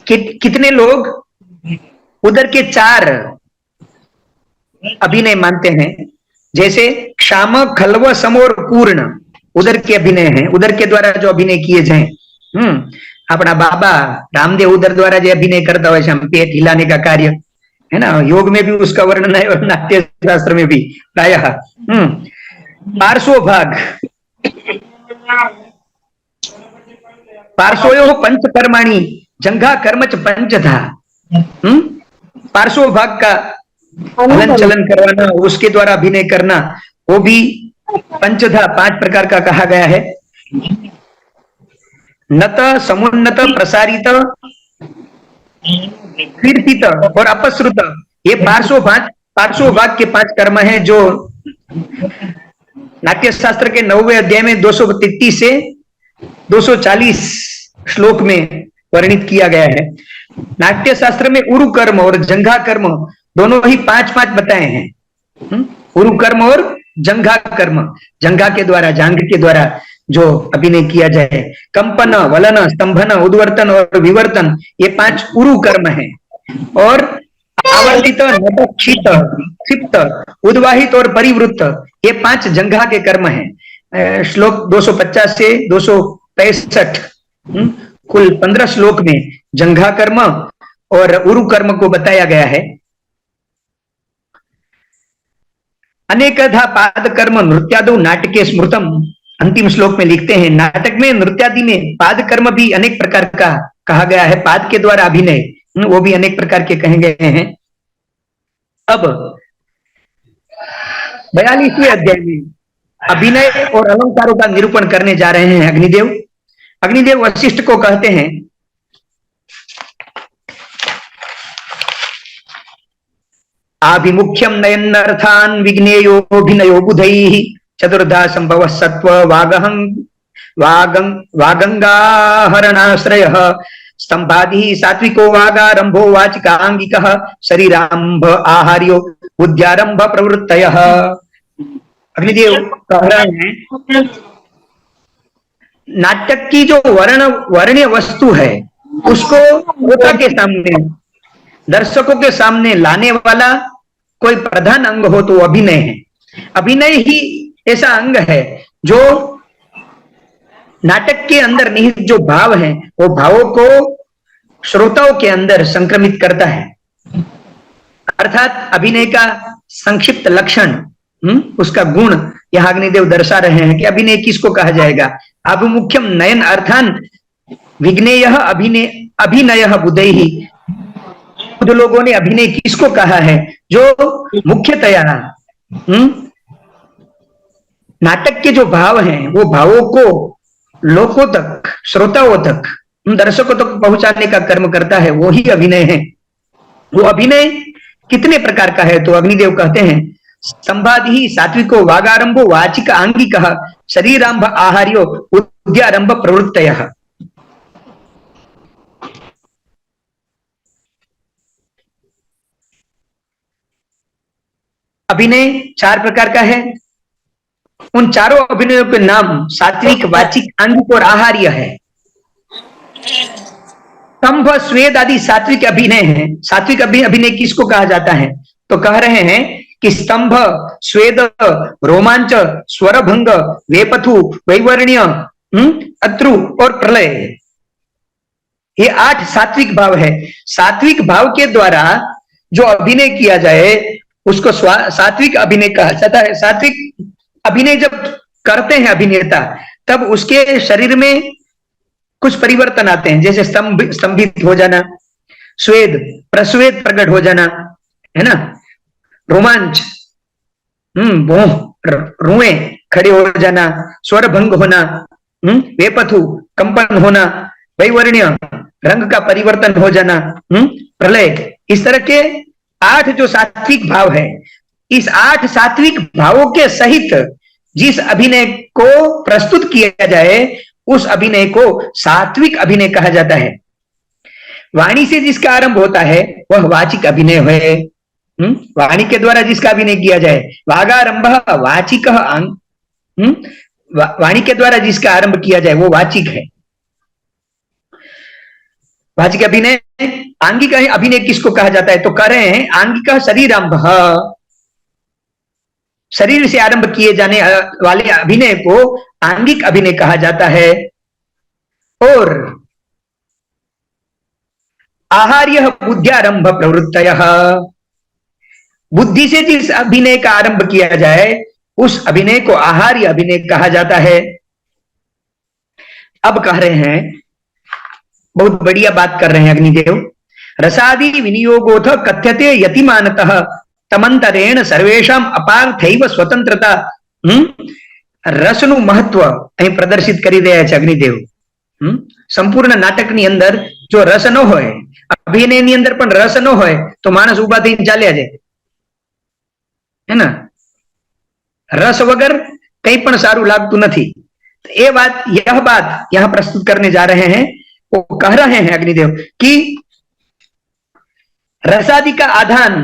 कितने लोग उधर के 4 अभिनय मानते हैं, जैसे क्षाम, खल्व, सम और पूर्ण उधर के अभिनय हैं, उधर के द्वारा जो अभिनय किए जाए। अपना बाबा रामदेव उधर द्वारा जो अभिनय करता है, पेट हिलाने का कार्य है ना, योग में भी उसका वर्णन है और नाट्य शास्त्र में भी प्रायः। पार्श्व भाग, पार्श्वयो पंचकर्माणि जंघा कर्मच पंचधा। पार्श्व भाग का हलन चलन करवाना, उसके द्वारा अभिनय करना, वो भी पंचधा 5 प्रकार का कहा गया है। नत, समुन्नत, प्रसारित, कीर्तित और अपश्रुत, ये पार्श्व भाग के 5 कर्म हैं जो नाट्य शास्त्र के 9वें अध्याय में 233 से 240 श्लोक में वर्णित किया गया है। नाट्य शास्त्र में उरु कर्म और जंघा कर्म दोनों ही 5-5 बताए हैं। उरु कर्म और जंघा कर्म, जंघा के द्वारा, जांघ के द्वारा जो अभिनय किया जाए, कंपन, वलन, स्तंभन, उद्वर्तन और विवर्तन, ये 5 उरु कर्म हैं। और आवर्तित, नदक्षित, क्षिप्त, उद्वाहित और परिवृत्त, ये 5 जंघा के कर्म हैं। श्लोक 250 से 265 कुल 15 श्लोक में जंघा कर्म और उरु कर्म को बताया गया है। अनेकधा पाद कर्म नृत्यादो नाटके स्मृतम, अंतिम श्लोक में लिखते हैं, नाटक में, नृत्यादि में पाद कर्म भी अनेक प्रकार का कहा गया है। पाद के द्वारा अभिनय, वो भी अनेक प्रकार के कहे गए हैं। अब 42वें अध्याय में अभिनय और अलंकारों का निरूपण करने जा रहे हैं अग्निदेव। अग्निदेव वशिष्ठ को कहते हैं, आभिमुख्यम नयनार्थान विघ्नेयोभिनयो बुधैः चतुर्धा संभव सत्व वागंगाहरणाश्रयः स्तंभादि सात्विको वागारंभो वाचिकांगिकः शरीरारंभ आहार्यो बुद्ध्यारंभ प्रवृत्तयः। अग्निदेव कह रहे हैं, नाटक की जो वर्ण्य वस्तु है उसको श्रोता के सामने, दर्शकों के सामने लाने वाला कोई प्रधान अंग हो तो अभिनय है। अभिनय ही ऐसा अंग है जो नाटक के अंदर निहित जो भाव हैं, वो भावों को श्रोताओं के अंदर संक्रमित करता है। अर्थात अभिनय का संक्षिप्त लक्षण, उसका गुण यहां अग्निदेव दर्शा रहे हैं कि अभिनय किसको कहा जाएगा। अभिमुख्यम नयन अर्थान विघ्नेय अभिनय बुधैः, जो लोगों ने अभिनय किसको कहा है, जो मुख्यतया नाटक के जो भाव हैं वो भावों को लोगों तक, श्रोताओं तक, दर्शकों तक पहुंचाने का कर्म करता है, वो ही अभिनय है। वो अभिनय कितने प्रकार का है तो अग्निदेव कहते हैं, स्तंभादि सात्विको वागारंभो वाचिक आंगिकः शरीरारंभ आहार्यो बुद्ध्यारंभ प्रवृत्तयः। अभिनय 4 प्रकार का है। उन चारों अभिनयों के नाम सात्विक, वाचिक, आंगिक और आहार्य है। स्तंभ, स्वेद आदि सात्विक अभिनय है। सात्विक अभिनय किसको कहा जाता है तो कह रहे हैं कि स्तंभ, स्वेद, रोमांच, स्वरभंग, वेपथु, वैवर्ण्य, अत्रु और प्रलय, ये 8 सात्विक भाव है। सात्विक भाव के द्वारा जो अभिनय किया जाए उसको सात्विक अभिनय कहा जाता है। सात्विक अभिनय जब करते हैं अभिनेता, तब उसके शरीर में कुछ परिवर्तन आते हैं, जैसे स्तंभित हो जाना, स्वेद, प्रस्वेद प्रकट हो जाना, है ना, रोमांच, रुएं खड़े हो जाना, स्वर भंग होना, वेपथु कंपन होना, वैवर्ण्य रंग का परिवर्तन हो जाना, प्रलय, इस तरह के 8 जो सात्विक भाव है, इस 8 सात्विक भावों के सहित जिस अभिनय को प्रस्तुत किया जाए उस अभिनय को सात्विक अभिनय कहा जाता है। वाणी से जिसका आरंभ होता है वह वाचिक अभिनय है। वाणी के द्वारा जिसका अभिनय किया जाए, वागारंभ वाचिक, वाणी के द्वारा जिसका आरंभ किया जाए वो वाचिक है। वाचिक अभिनय आंगिक अभिनय किसको कहा जाता है? तो कह रहे हैं आंगिक शरीरारंभ, शरीर से आरंभ किए जाने वाले अभिनय को आंगिक अभिनय कहा जाता है। और आहार्य बुद्ध्यारंभ प्रवृत्तयः, बुद्धि से जिस अभिनय का आरंभ किया जाए उस अभिनय को आहार्य अभिनय कहा जाता है। अब कह रहे हैं, बहुत बढ़िया बात कर रहे हैं अग्निदेव, रसादि विनियोगोथ कथ्यते यतिमानतः तमंतरेण सर्वेषां अपार्थैव स्वतंत्रता। રસનું મહત્વ અહીં પ્રદર્શિત કરી રહ્યા છે અગ્નિદેવ। સંપૂર્ણ નાટકની અંદર જો રસ ન હોય, અભિનયની અંદર પણ રસ ન હોય તો માણસ ઉભા થઈને ચાલ્યા જાય, है ना। रस वगर कहीं पण सारू लागतुं नथी। ये बात, यह बात यहां प्रस्तुत करने जा रहे हैं। वो कह रहे हैं अग्निदेव कि रसादि का आधान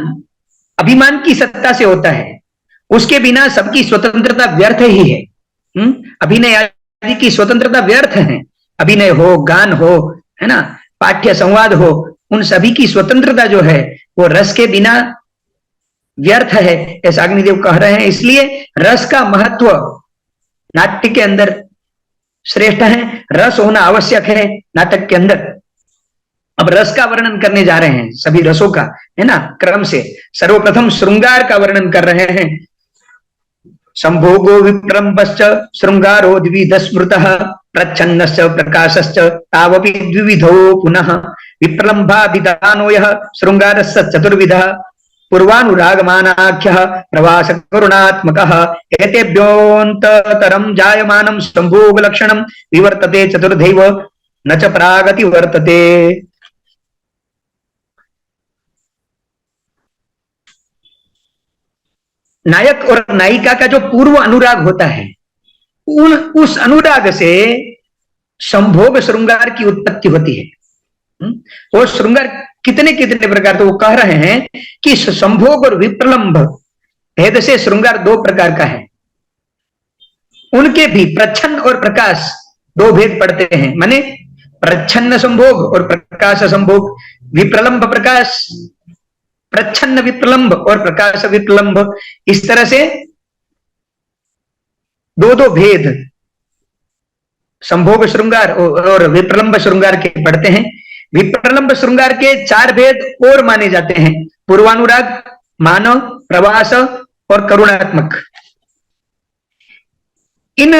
अभिमान की सत्ता से होता है, उसके बिना सबकी स्वतंत्रता व्यर्थ ही है। अभिनय आदि की स्वतंत्रता व्यर्थ है। अभिनय हो, गान हो, है ना, पाठ्य संवाद हो, उन सभी की स्वतंत्रता जो है वो रस के बिना व्यर्थ है, ऐसा अग्निदेव कह रहे हैं। इसलिए रस का महत्व नाट्य के अंदर श्रेष्ठ है, रस होना आवश्यक है नाटक के अंदर। अब रस का वर्णन करने जा रहे हैं, सभी रसों का, है ना, क्रम से। सर्वप्रथम श्रृंगार का वर्णन कर रहे हैं। संभोगो विप्रम्भश्च श्रृंगारो द्विविध स्मृतः प्रच्छन्नश्च प्रकाशश्च तावपि द्विविधो पुनः विप्रलम्भाभिधानो यः श्रृंगारस्य चतुर्विधः पूर्वानुरागमानाख्यः प्रवास करुणात्मकः एतेभ्योऽन्ततरं जायमानं संभोग लक्षणं विवर्तते चतुर्धैव न च प्रागति वर्तते। नायक और नायिका का जो पूर्व अनुराग होता है, उस अनुराग से संभोग श्रृंगार की उत्पत्ति होती है। वो श्रृंगार कितने कितने प्रकार, तो वो कह रहे हैं कि संभोग और विप्रलंभ भेद से श्रृंगार दो प्रकार का है। उनके भी प्रच्छन्न और प्रकाश दो भेद पड़ते हैं, माने प्रच्छन्न संभोग और प्रकाश संभोग, विप्रलंभ प्रकाश, प्रच्छन्न विप्रलंभ और प्रकाश विप्रलंभ, इस तरह से दो दो भेद संभोग श्रृंगार और विप्रलंभ श्रृंगार के पढ़ते हैं। विप्रलंभ श्रृंगार के चार भेद और माने जाते हैं: पूर्वानुराग, मानव, प्रवास और करुणात्मक। इन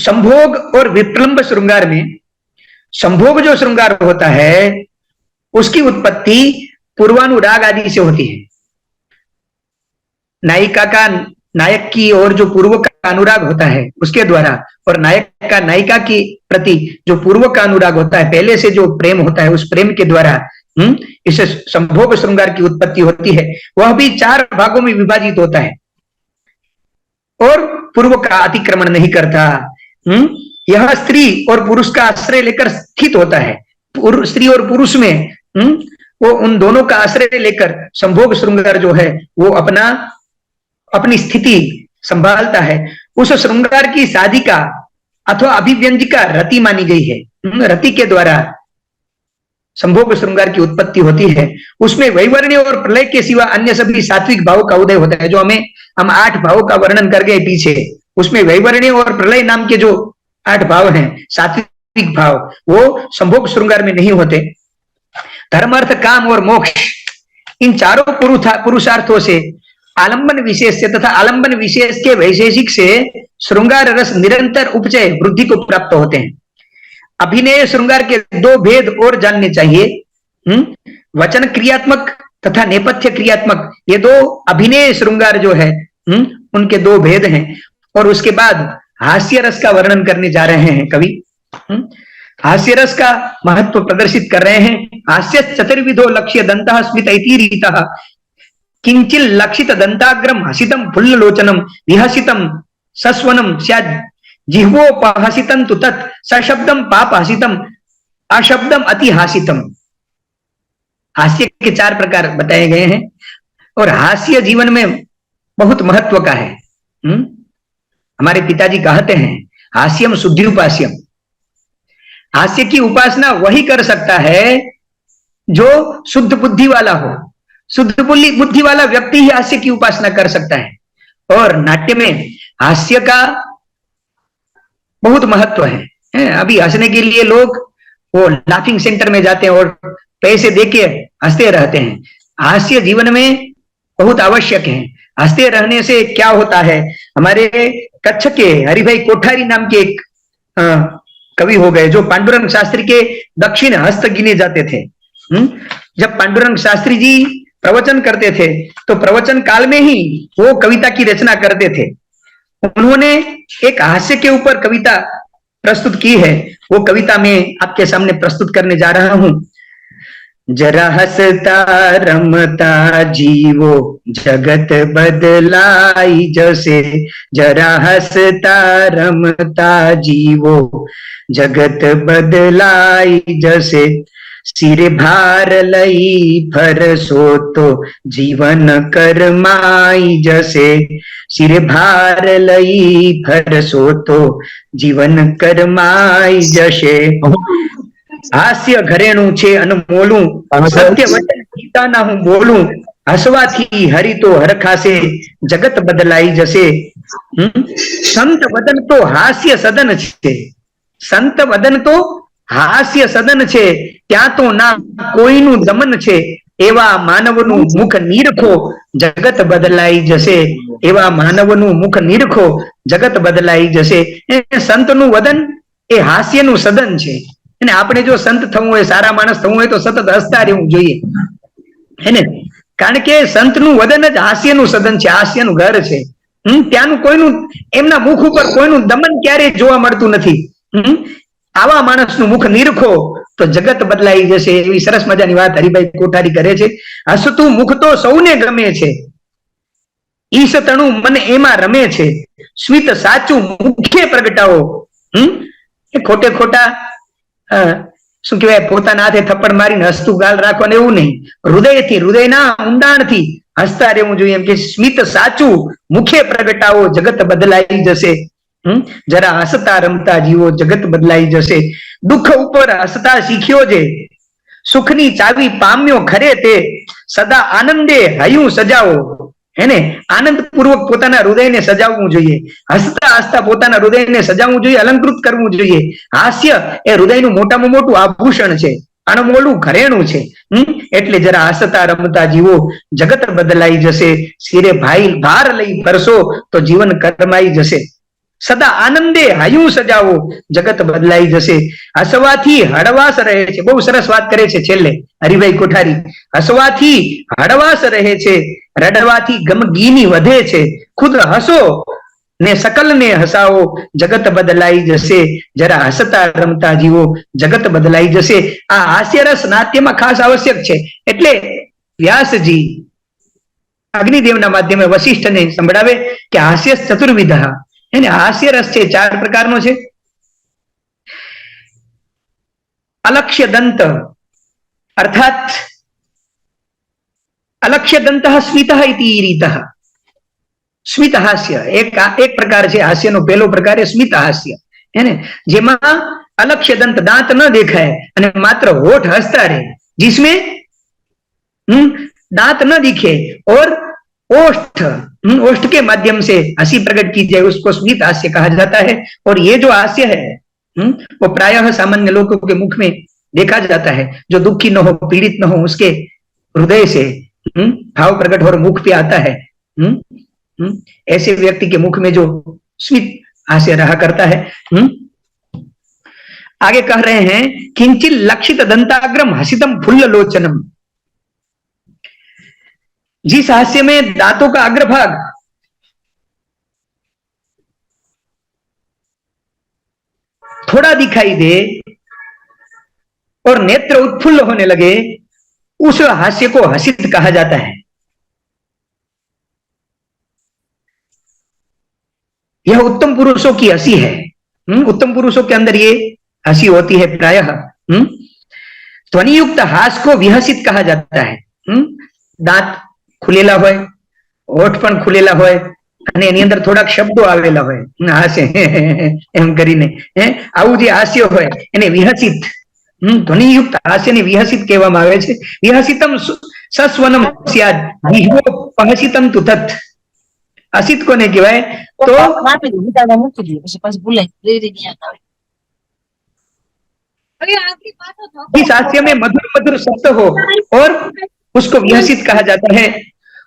संभोग और विप्रलंभ श्रृंगार में संभोग जो श्रृंगार होता है उसकी उत्पत्ति पूर्वानुराग आदि से होती है। नायिका का नायक की ओर जो पूर्व का अनुराग होता है उसके द्वारा, और नायक का नायिका की प्रति जो पूर्व का अनुराग होता है, पहले से जो प्रेम होता है, उस प्रेम के द्वारा इसे संभोग श्रृंगार की उत्पत्ति होती है। वह भी चार भागों में विभाजित होता है और पूर्व का अतिक्रमण नहीं करता। यह स्त्री और पुरुष का आश्रय लेकर स्थित होता है। स्त्री और पुरुष में वो उन दोनों का आश्रय लेकर संभोग श्रृंगार जो है वो अपनी स्थिति संभालता है। उस श्रृंगार की साधिका अथवा अभिव्यंजिका रति मानी गई है। रति के द्वारा संभोग श्रृंगार की उत्पत्ति होती है। उसमें वैवर्ण्य और प्रलय के सिवा अन्य सभी सात्विक भाव का उदय होता है। जो हम 8 भावों का वर्णन कर गए पीछे, उसमें वैवर्ण्य और प्रलय नाम के जो 8 भाव हैं, सात्विक भाव, वो संभोग श्रृंगार में नहीं होते। धर्म, अर्थ, काम और मोक्ष, इन चारों पुरुषार्थों से आलंबन विशेष से तथा आलंबन विशेष के वैशेषिक से श्रृंगार रस निरंतर उपचय वृद्धि को प्राप्त होते हैं। अभिनय श्रृंगार के 2 भेद और जानने चाहिए। वचन क्रियात्मक तथा नेपथ्य क्रियात्मक, ये 2 अभिनय श्रृंगार जो है उनके 2 भेद हैं। और उसके बाद हास्य रस का वर्णन करने जा रहे हैं कवि। हास्य रस का महत्व प्रदर्शित कर रहे हैं। हास्य चतुर्विधो लक्ष्य दंतः स्मित इति रीतः किंचिल लक्षित दंताग्रम हसितम फुल्ललोचनम विहसितम सस्वनम स्यात् जिह्वोपहसितं तु तत् सशब्दम पापहसितम अशब्दम अतिहासितम। हास्य के 4 प्रकार बताए गए हैं और हास्य जीवन में बहुत महत्व का है। हमारे पिताजी कहते हैं हास्यम शुद्धिउपास्यम। हास्य की उपासना वही कर सकता है जो शुद्ध बुद्धि वाला हो। शुद्ध बुद्धि वाला व्यक्ति ही हास्य की उपासना कर सकता है। और नाट्य में हास्य का बहुत महत्व है। अभी हंसने के लिए लोग वो लाफिंग सेंटर में जाते हैं और पैसे देके हंसते रहते हैं। हास्य जीवन में बहुत आवश्यक है। हंसते रहने से क्या होता है, हमारे कच्छ के हरिभाई कोठारी नाम के एक कवि हो गए जो पांडुरंग शास्त्री के दक्षिण हस्त गिने जाते थे। जब पांडुरंग शास्त्री जी प्रवचन करते थे तो प्रवचन काल में ही वो कविता की रचना करते थे। उन्होंने एक हास्य के ऊपर कविता प्रस्तुत की है। वो कविता मैं आपके सामने प्रस्तुत करने जा रहा हूं। जरा हंसता रमता जीवो जगत बदलाई जैसे, जरा हंसता रमता जीवो जगत बदलाई जैसे, सिर भार लई भरसो तो जीवन करमाई जैसे, सिर भार लई भरसो तो जीवन करमाई जैसे। हास्य घरेणું છે અનમોલું, સત્ય વચન ગીતાના હું બોલું, હસવાથી હરી તો હરખાશે જગત બદલાઈ જશે। સંત વદન તો હાસ્ય સદન છે, સંત વદન તો હાસ્ય સદન છે, ત્યાં તો ના કોઈનું દમન છે, એવા માનવનું મુખ નીરખો જગત બદલાઈ જશે, એવા માનવનું મુખ નીરખો જગત બદલાઈ જશે। સંતનું વદન એ હાસ્યનું સદન છે। અને આપણે જો સંત થવું હોય, સારા માણસ થવું હોય તો સતત હસતા રહેવું જોઈએ, હે ને? કારણ કે સંતનું વદન જ હાસ્યનું સદન છે, હાસ્યનું ઘર છે। ત્યાંનું કોઈનું, એમના મુખ ઉપર કોઈનું દમન ક્યારેય જોવા મળતું નથી। આવા માણસનું મુખ નીરખો તો જગત બદલાઈ જશે। એવી સરસ મજાની વાત હરિભાઈ કોઠારી કરે છે। હસતું મુખ તો સૌને ગમે છે, ઈશ તણું મન એમાં રમે છે, સ્મિત સાચું મુખે પ્રગટાવો। ખોટે ખોટા શું કહેવાય, પોતાના હાથે થપ્પડ મારીને હસતું ગાલ રાખવાનું એવું નહીં, હૃદયથી, હૃદયના ઊંડાણથી હસતા રહેવું જોઈએ। એમ કે સ્મિત સાચું મુખે પ્રગટાવો જગત બદલાઈ જશે। જરા હસતા રમતા જીવો જગત બદલાઈ જશે। દુઃખ ઉપર હસતા શીખ્યો જે, સુખની ચાવી પામ્યો ખરે તે, સદા આનંદે હૈયું સજાવો। હેને? આનંદ પૂર્વક પોતાના હૃદયને સજાવવું જોઈએ, હસતા હસતા પોતાના હૃદયને સજાવવું જોઈએ, અલંકૃત કરવું જોઈએ। હાસ્ય એ હૃદયનું મોટામાં મોટું આભૂષણ છે, અણમોલું ઘરેણું છે। એટલે જરા હસતા રમતા જીવો જગત બદલાઈ જશે, સિરે ભાર લઈ ફરશો તો જીવન કરમાઈ જશે। સદા આનંદે હૈયું સજાવો જગત બદલાઈ જશે। હસવાથી હળવાશ રહે છે। બહુ સરસ વાત કરે છે છેલ્લે હરિભાઈ કોઠારી। હસવાથી હળવાશ રહે છે, રડવાથી ગમગીની વધે છે, ખુદ હસો ને સકલ ને હસાવો જગત બદલાઈ જશે। જરા હસતા રમતા જીવો જગત બદલાઈ જશે। આ હાસ્યરસ નાટ્યમાં ખાસ આવશ્યક છે। એટલે વ્યાસજી અગ્નિદેવના માધ્યમે વશિષ્ઠને સંભળાવે કે હાસ્ય ચતુર્વિધ, એને હાસ્ય રસ છે 4 પ્રકારનો છે। અલક્ષ્ય દંત અર્થાત અલક્ષ્ય દંત સ્મિત ઇતિ રીતઃ, સ્મિત હાસ્ય એક પ્રકાર છે હાસ્યનો। પહેલો પ્રકાર છે સ્મિત હાસ્ય, હે ને? જેમાં અલક્ષ્ય દંત, દાંત ન દેખાય અને માત્ર હોઠ હસતા રહે, जिसमें दांत न दिखे और ओष्ठ ओष्ठ के माध्यम से हंसी प्रकट की जाए, उसको स्मित हास्य कहा जाता है। और ये जो हास्य है वो प्रायः सामान्य लोगों के मुख में देखा जाता है। जो दुखी न हो, पीड़ित न हो, उसके हृदय से भाव प्रकट और मुख पे आता है। ऐसे व्यक्ति के मुख में जो स्मित हास्य रहा करता है। आगे कह रहे हैं किंचित लक्षित दंताग्रम हसितम फुल्ल लोचनम। जिस हास्य में दांतों का अग्रभाग थोड़ा दिखाई दे और नेत्र उत्फुल्ल होने लगे, उस हास्य को हसित कहा जाता है। यह उत्तम पुरुषों की हंसी है। उत्तम पुरुषों के अंदर ये हंसी होती है प्रायः। ध्वनियुक्त हास को विहसित कहा जाता है। दांत खुलेला होय, होठ पण खुलेला होय અને એની અંદર થોડાક શબ્દો આવેલા હોય, હાસ્ય એમ કરીને, આવું જે હાસ્ય હોય એને વિહસિત, ધ્વનિયુક્ત હાસ્યને વિહસિત કહેવામાં આવે છે. વિહસિતમ સસ્વનમ સ્યાદ વિહ્વો પહસિતમ તુ તત. હસિત કોને કહેવાય? तो इस हास्य में मधुर मधुर शब्द हो और उसको विहसित कहा जाता है.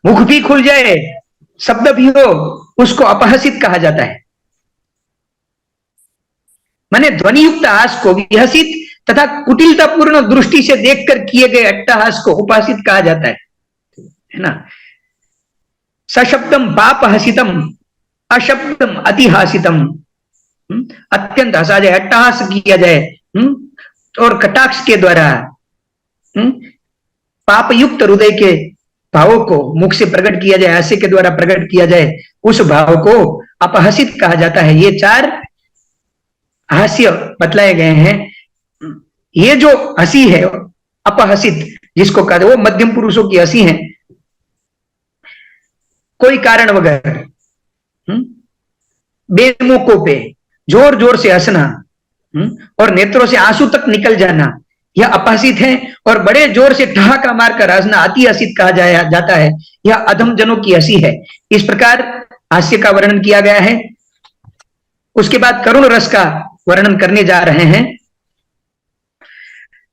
मुख भी खुल जाए, शब्द भी हो, उसको अपहसित कहा जाता है. माने ध्वनियुक्त हास को विहसित तथा कुटिलतापूर्ण दृष्टि से देखकर किए गए अट्टहास को उपहसित कहा जाता है ना. सशब्दम पाप हसितम, अशब्दम अतिहासितम. अत्यंत हंसा जाए, अट्टहास किया जाए और कटाक्ष के द्वारा पाप युक्त हृदय के भावों को मुख से प्रकट किया जाए, हास्य के द्वारा प्रकट किया जाए, उस भाव को अपहसित कहा जाता है. ये 4 हास्य बतलाए गए हैं. ये जो हंसी है अपहसित जिसको कहते वो मध्यम पुरुषों की हंसी है. कोई कारण वगैरह बेमुखों पे जोर जोर से हंसना और नेत्रों से आंसू तक निकल जाना, यह अपहसित है. और बड़े जोर से ठहाका मारकर हंसना अति हसित कहा जाता है. यह अधम जनों की हंसी है. इस प्रकार हास्य का वर्णन किया गया है. उसके बाद करुण रस का वर्णन करने जा रहे हैं.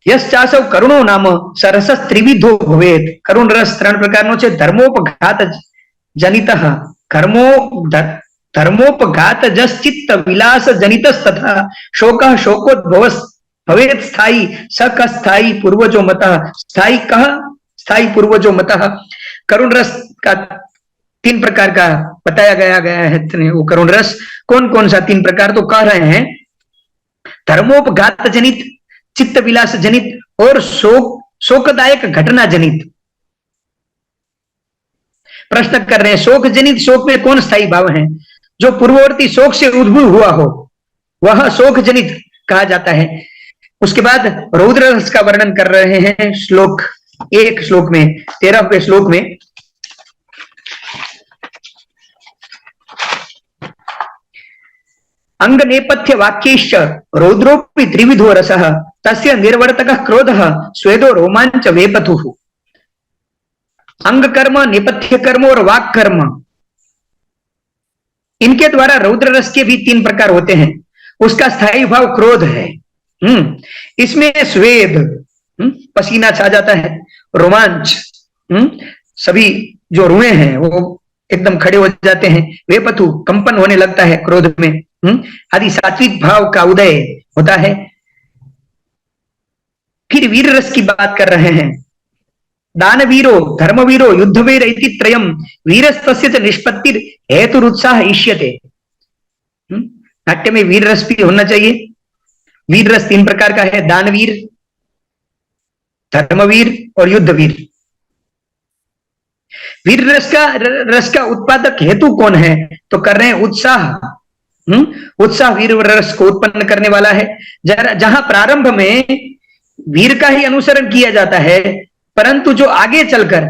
यश्चासौ करुणो नाम सरस त्रिविधो भवेत्. करुण रस 3 प्रकारનો છે. धर्मोपघात जनित धर्मोपघात जश्चित्त विलास जनित तथा शोक शोकोद्भव भवेत् स्थायी सक स्थायी पूर्वजो मतः. स्थायी कह स्थायी पूर्वजो मतः. करुण रस का 3 प्रकार का बताया गया है. वो करुण रस कौन कौन सा 3 प्रकार तो कह रहे हैं. धर्मोपघात जनित, चित्त विलास जनित और शोकदायक घटना जनित. प्रश्न कर रहे हैं शोक जनित, शोक में कौन स्थायी भाव है? जो पूर्ववर्ती शोक से उद्भव हुआ हो वह शोक जनित कहा जाता है. उसके बाद रौद्र रस का वर्णन कर रहे हैं श्लोक 1 श्लोक में 13वें श्लोक में. अंग नेपथ्य वाक्यश्च रौद्रोपि त्रिविधो रसः तस्य निर्वर्तकः क्रोधः स्वेदो रोमांच वेपथुः. अंग कर्म, नेपथ्य कर्म और वाक कर्म, इनके द्वारा रौद्र रस के भी 3 प्रकार होते हैं. उसका स्थायी भाव क्रोध है. इसमें स्वेद, पसीना छा जाता है, रोमांच, सभी जो रुए हैं वो एकदम खड़े हो जाते हैं, वेपथु कंपन होने लगता है क्रोध में, आदि सात्विक भाव का उदय होता है. फिर वीर रस की बात कर रहे हैं. दानवीरो धर्मवीरो युद्धवीर इति त्रयम् वीरस्तस्य च निष्पत्तिर हेतुरुत्साह इष्यते. नाट्य में वीर रस भी होना चाहिए. वीर रस 3 प्रकार का है. दानवीर, धर्मवीर और युद्धवीर. वीर रस का उत्पादक हेतु कौन है? तो कर रहे हैं उत्साह. उत्साह वीर रस को उत्पन्न करने वाला है. जहां प्रारंभ में वीर का ही अनुसरण किया जाता है, परंतु जो आगे चलकर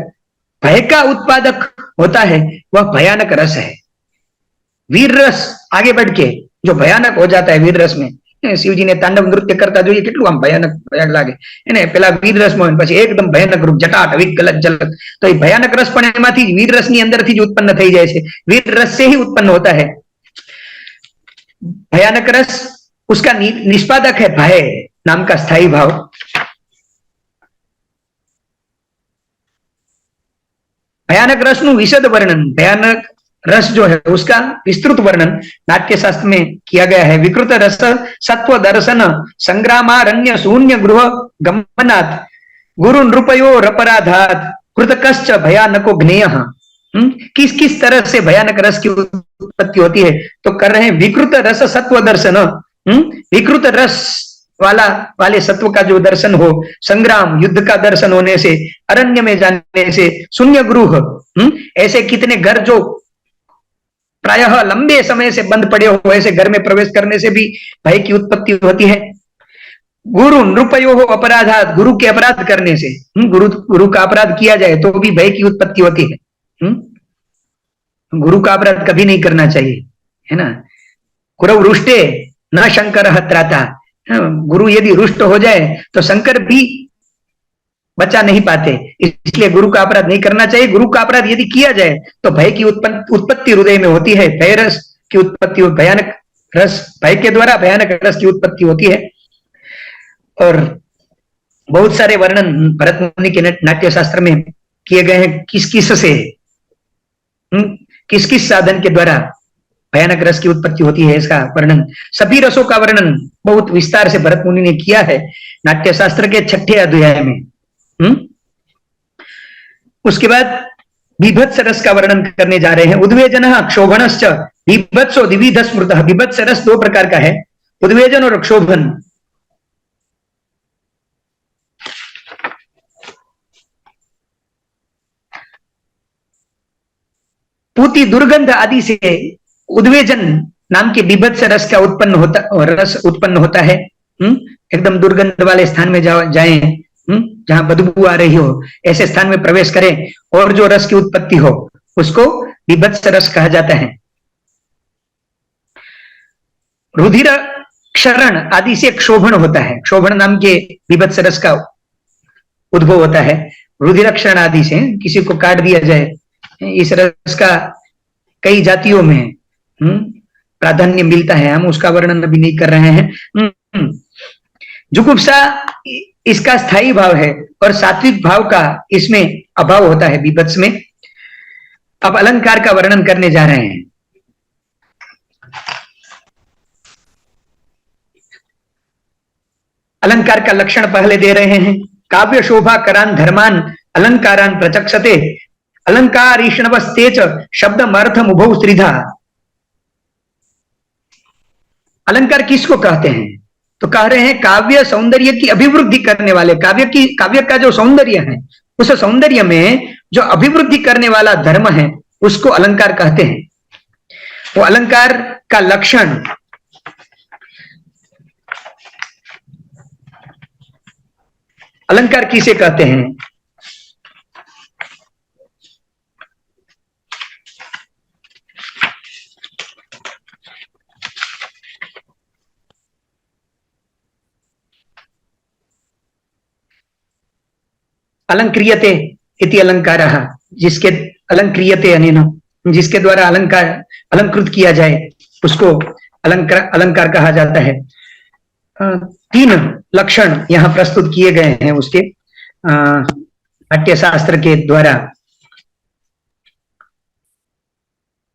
भय का उत्पादक होता है वह भयानक रस है. वीर रस आगे बढ़ के जो भयानक हो जाता है वीर रस में, शिवजी ने तांडव नृत्य करता જોઈએ કેટલું આમ ભયાનક લાગે એને પેલા વીર રસમાં પછી એકદમ ભયાનક રૂપ જટાટ વિક ગલત જલક. તો એ ભયાનક રસ પણ એમાંથી વીર રસની અંદરથી જ ઉત્પન્ન થઈ જાય છે. વીર रस से ही उत्पन्न होता है. भयानक रस उसका निष्पादक है भय नाम का स्थायी भाव. भयानक रस नु विशद वर्णन, भयानक रस जो है उसका विस्तृत वर्णन नाट्य शास्त्र में किया गया है. विकृत रस सत्व दर्शन संग्रामारण्य शून्य गृह गमनात् गुरु नृपयो रपराधात् कृतकश्च भयानको ज्ञेयः. किस किस तरह से भयानक रस की उत्पत्ति होती है? तो कर रहे हैं विकृत रस सत्व दर्शन. विकृत रस वाले सत्व का जो दर्शन हो, संग्राम युद्ध का दर्शन होने से, अरण्य में जाने से, शून्य गृह, ऐसे कितने घर जो प्रायः लंबे समय से बंद पड़े हो ऐसे घर में प्रवेश करने से भी भय की उत्पत्ति होती है. गुरु नृपयो हो अपराधात, गुरु के अपराध करने से, गुरु का अपराध किया जाए तो भी भय की उत्पत्ति होती है. गुरु का अपराध कभी नहीं करना चाहिए, है ना। गुरु रुष्टे न शंकर त्राता, गुरु यदि रुष्ट हो जाए तो शंकर भी बचा नहीं पाते, इसलिए गुरु का अपराध नहीं करना चाहिए। गुरु का अपराध यदि किया जाए तो भय की उत्पत्ति हृदय में होती है, भय रस की उत्पत्ति, भयानक रस, भय के द्वारा भयानक रस की उत्पत्ति होती है। और बहुत सारे वर्णन भरत मुनि के नाट्य शास्त्र में किए गए हैं, किस किस से, किस किस साधन के द्वारा भयानक रस की उत्पत्ति होती है, इसका वर्णन, सभी रसों का वर्णन बहुत विस्तार से भरत मुनि ने किया है नाट्य शास्त्र के 6ठे अध्याय में। उसके बाद बीभत्स रस का वर्णन करने जा रहे हैं। उद्वेजन क्षोभणश्च बीभत्सो द्विविध स्मृत। बीभत्स रस दो प्रकार का है, उद्वेजन और क्षोभन। पूती दुर्गंध आदि से उद्वेजन नाम के बीभत्स रस का उत्पन्न होता है। एकदम दुर्गंध वाले स्थान में जाएं, जहां बदबू आ रही हो, ऐसे स्थान में प्रवेश करें और जो रस की उत्पत्ति हो उसको बीभत्स रस कहा जाता है। रुधिर क्षरण आदि से क्षोभण होता है, क्षोभण नाम के बीभत्स रस का उद्भव होता है। रुधिर क्षरण आदि से किसी को काट दिया जाए, इस रस का कई जातियों में प्राधान्य मिलता है, हम उसका वर्णन अभी नहीं कर रहे हैं। जुगुप्सा इसका स्थायी भाव है और सात्विक भाव का इसमें अभाव होता है बीभत्स में। अब अलंकार का वर्णन करने जा रहे हैं। अलंकार का लक्षण पहले दे रहे हैं। काव्य शोभा करान धर्मान अलंकारान प्रचक्षते अलंकार ईष्णवस्तेच शब्दमर्थम उभौ त्रिधा। अलंकार किसको कहते हैं? तो कह रहे हैं काव्य सौंदर्य की अभिवृद्धि करने वाले, काव्य का जो सौंदर्य है उस सौंदर्य में जो अभिवृद्धि करने वाला धर्म है उसको अलंकार कहते हैं। वो अलंकार का लक्षण अलंकार किसे कहते हैं? अलंक्रियते इति अलंकारः, जिसके अलंक्रियते अनेन, जिसके द्वारा अलंकार अलंकृत किया जाए उसको अलंकार कहा जाता है। 3 लक्षण यहाँ प्रस्तुत किए गए हैं उसके नाट्य शास्त्र के द्वारा।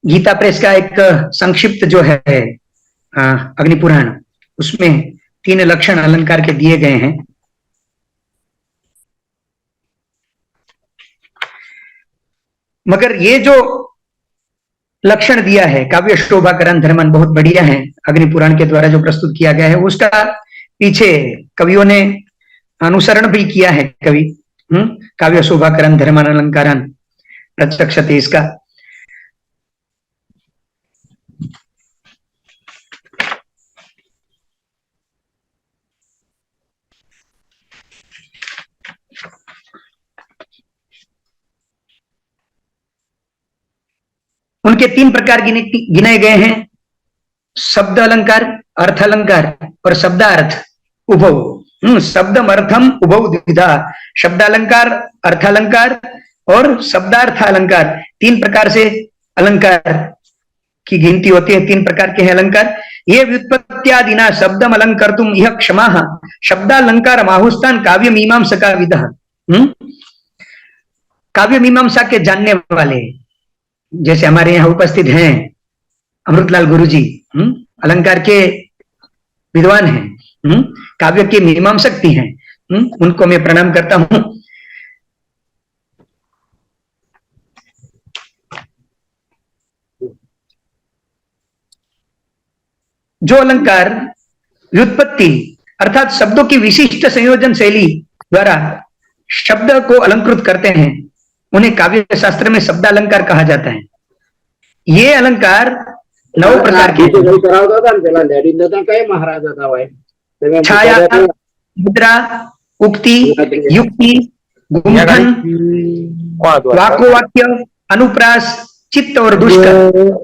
गीता प्रेस का एक संक्षिप्त जो है अग्निपुराण, उसमें 3 लक्षण अलंकार के दिए गए हैं। मगर ये जो लक्षण दिया है काव्य शोभा करण धर्मन, बहुत बढ़िया है, अग्निपुराण के द्वारा जो प्रस्तुत किया गया है उसका पीछे कवियों ने अनुसरण भी किया है। कवि काव्य शोभा करण धर्मन अलंकारन प्रत्यक्षते, इसका उनके 3 प्रकार गिने गए हैं, शब्द अलंकार, अर्थ अलंकार और शब्दार्थ उभव। शब्दम अर्थम उभव द्विधा, शब्दालंकार, अर्थालंकार और शब्दार्थ अलंकार, 3 प्रकार से अलंकार की गिनती होती है। 3 प्रकार के हैं अलंकार। ये व्युत्पत्त्यादिना शब्दम अलंकर्तुम यह क्षमाः शब्दालंकार माहुस्तान काव्य मीमांसका विदः। काव्य मीमांसा के जानने वाले जैसे हमारे यहाँ उपस्थित हैं अमृतलाल गुरुजी, अलंकार के विद्वान हैं, काव्य के मीमांसक भी हैं, उनको मैं प्रणाम करता हूं। जो अलंकार व्युत्पत्ति अर्थात शब्दों की विशिष्ट संयोजन शैली द्वारा शब्द को अलंकृत करते हैं उन्हें काव्य शास्त्र में शब्दालंकार कहा जाता है। ये अलंकार 9 प्रकार के छाया, मुद्रा, उक्ति, युक्ति, गुंठन, वाक्य, अनुप्रास, चित्त और दुष्कर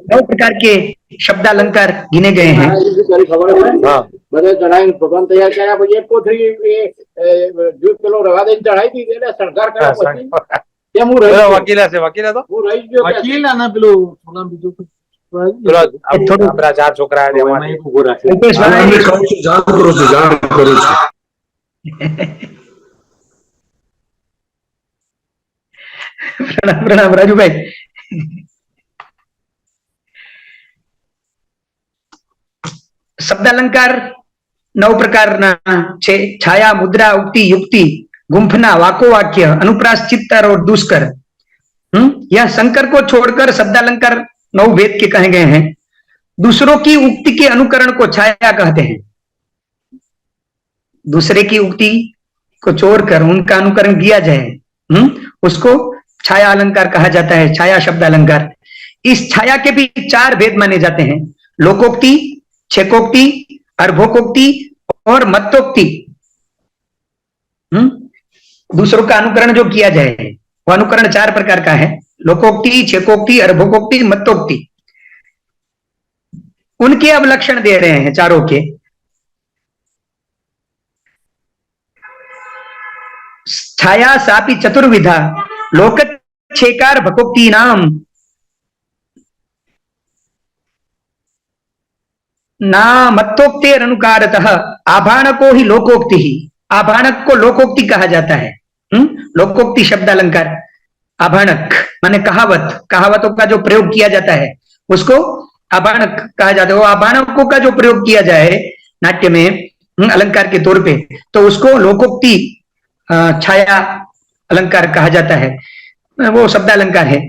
9 प्रकार के शब्दालंकार गिने गए हैं। બધે ચડાઈને ભગવાન તૈયાર કર્યા પછી એક કોથળી જૂથ પેલો રવા દઈને ચડાવી દીધી એટલે શણગાર કર્યા પછી કેમ હું રહી વકીલ હશે, વકીલ હતો, હું રહી ગયો વકીલ અને પેલું બીજું પેલો આપણા 4 છોકરા ઉભો રાખે જાણ કરું છું પ્રણામ પ્રણામ રાજુભાઈ। શબ્દાલંકાર 9 પ્રકારના છે। છાયા, મુદ્રા, ઉક્તિ, युक्ति, गुंफना, वाको वाक्य, अनुप्रास, चित्तर और दुष्कर। यह शंकर को छोड़कर शब्दालंकार 9 भेद के कहे गए हैं। दूसरों की उक्ति के अनुकरण को छाया कहते हैं। दूसरे की उक्ति को छोड़कर उनका अनुकरण किया जाए उसको छाया अलंकार कहा जाता है, छाया शब्द अलंकार। इस छाया के भी 4 भेद माने जाते हैं, लोकोक्ति, छेकोक्ति, अर्भोकोक्ति और मत्तोक्ति। दूसरों का अनुकरण जो किया जाए वो अनुकरण 4 प्रकार का है, लोकोक्ति, छेकोक्ति, अर्भोकोक्ति, मत्तोक्ति। उनके अब लक्षण दे रहे हैं चारों के। छाया सापि चतुर्विधा लोक छेकार भकोक्ति नाम ना मत्तोक्तेर अनुकारतः आभाणको ही लोकोक्ति ही। आभाणक को लोकोक्ति कहा जाता है। लोकोक्ति शब्द अलंकार। आभाणक माने कहावत, कहावतों का जो प्रयोग किया जाता है उसको आभाणक कहा जाता है। वो आभाणकों का जो प्रयोग किया जाए नाट्य में अलंकार के तौर पे तो उसको लोकोक्ति छाया अलंकार कहा जाता है, वो शब्द अलंकार है।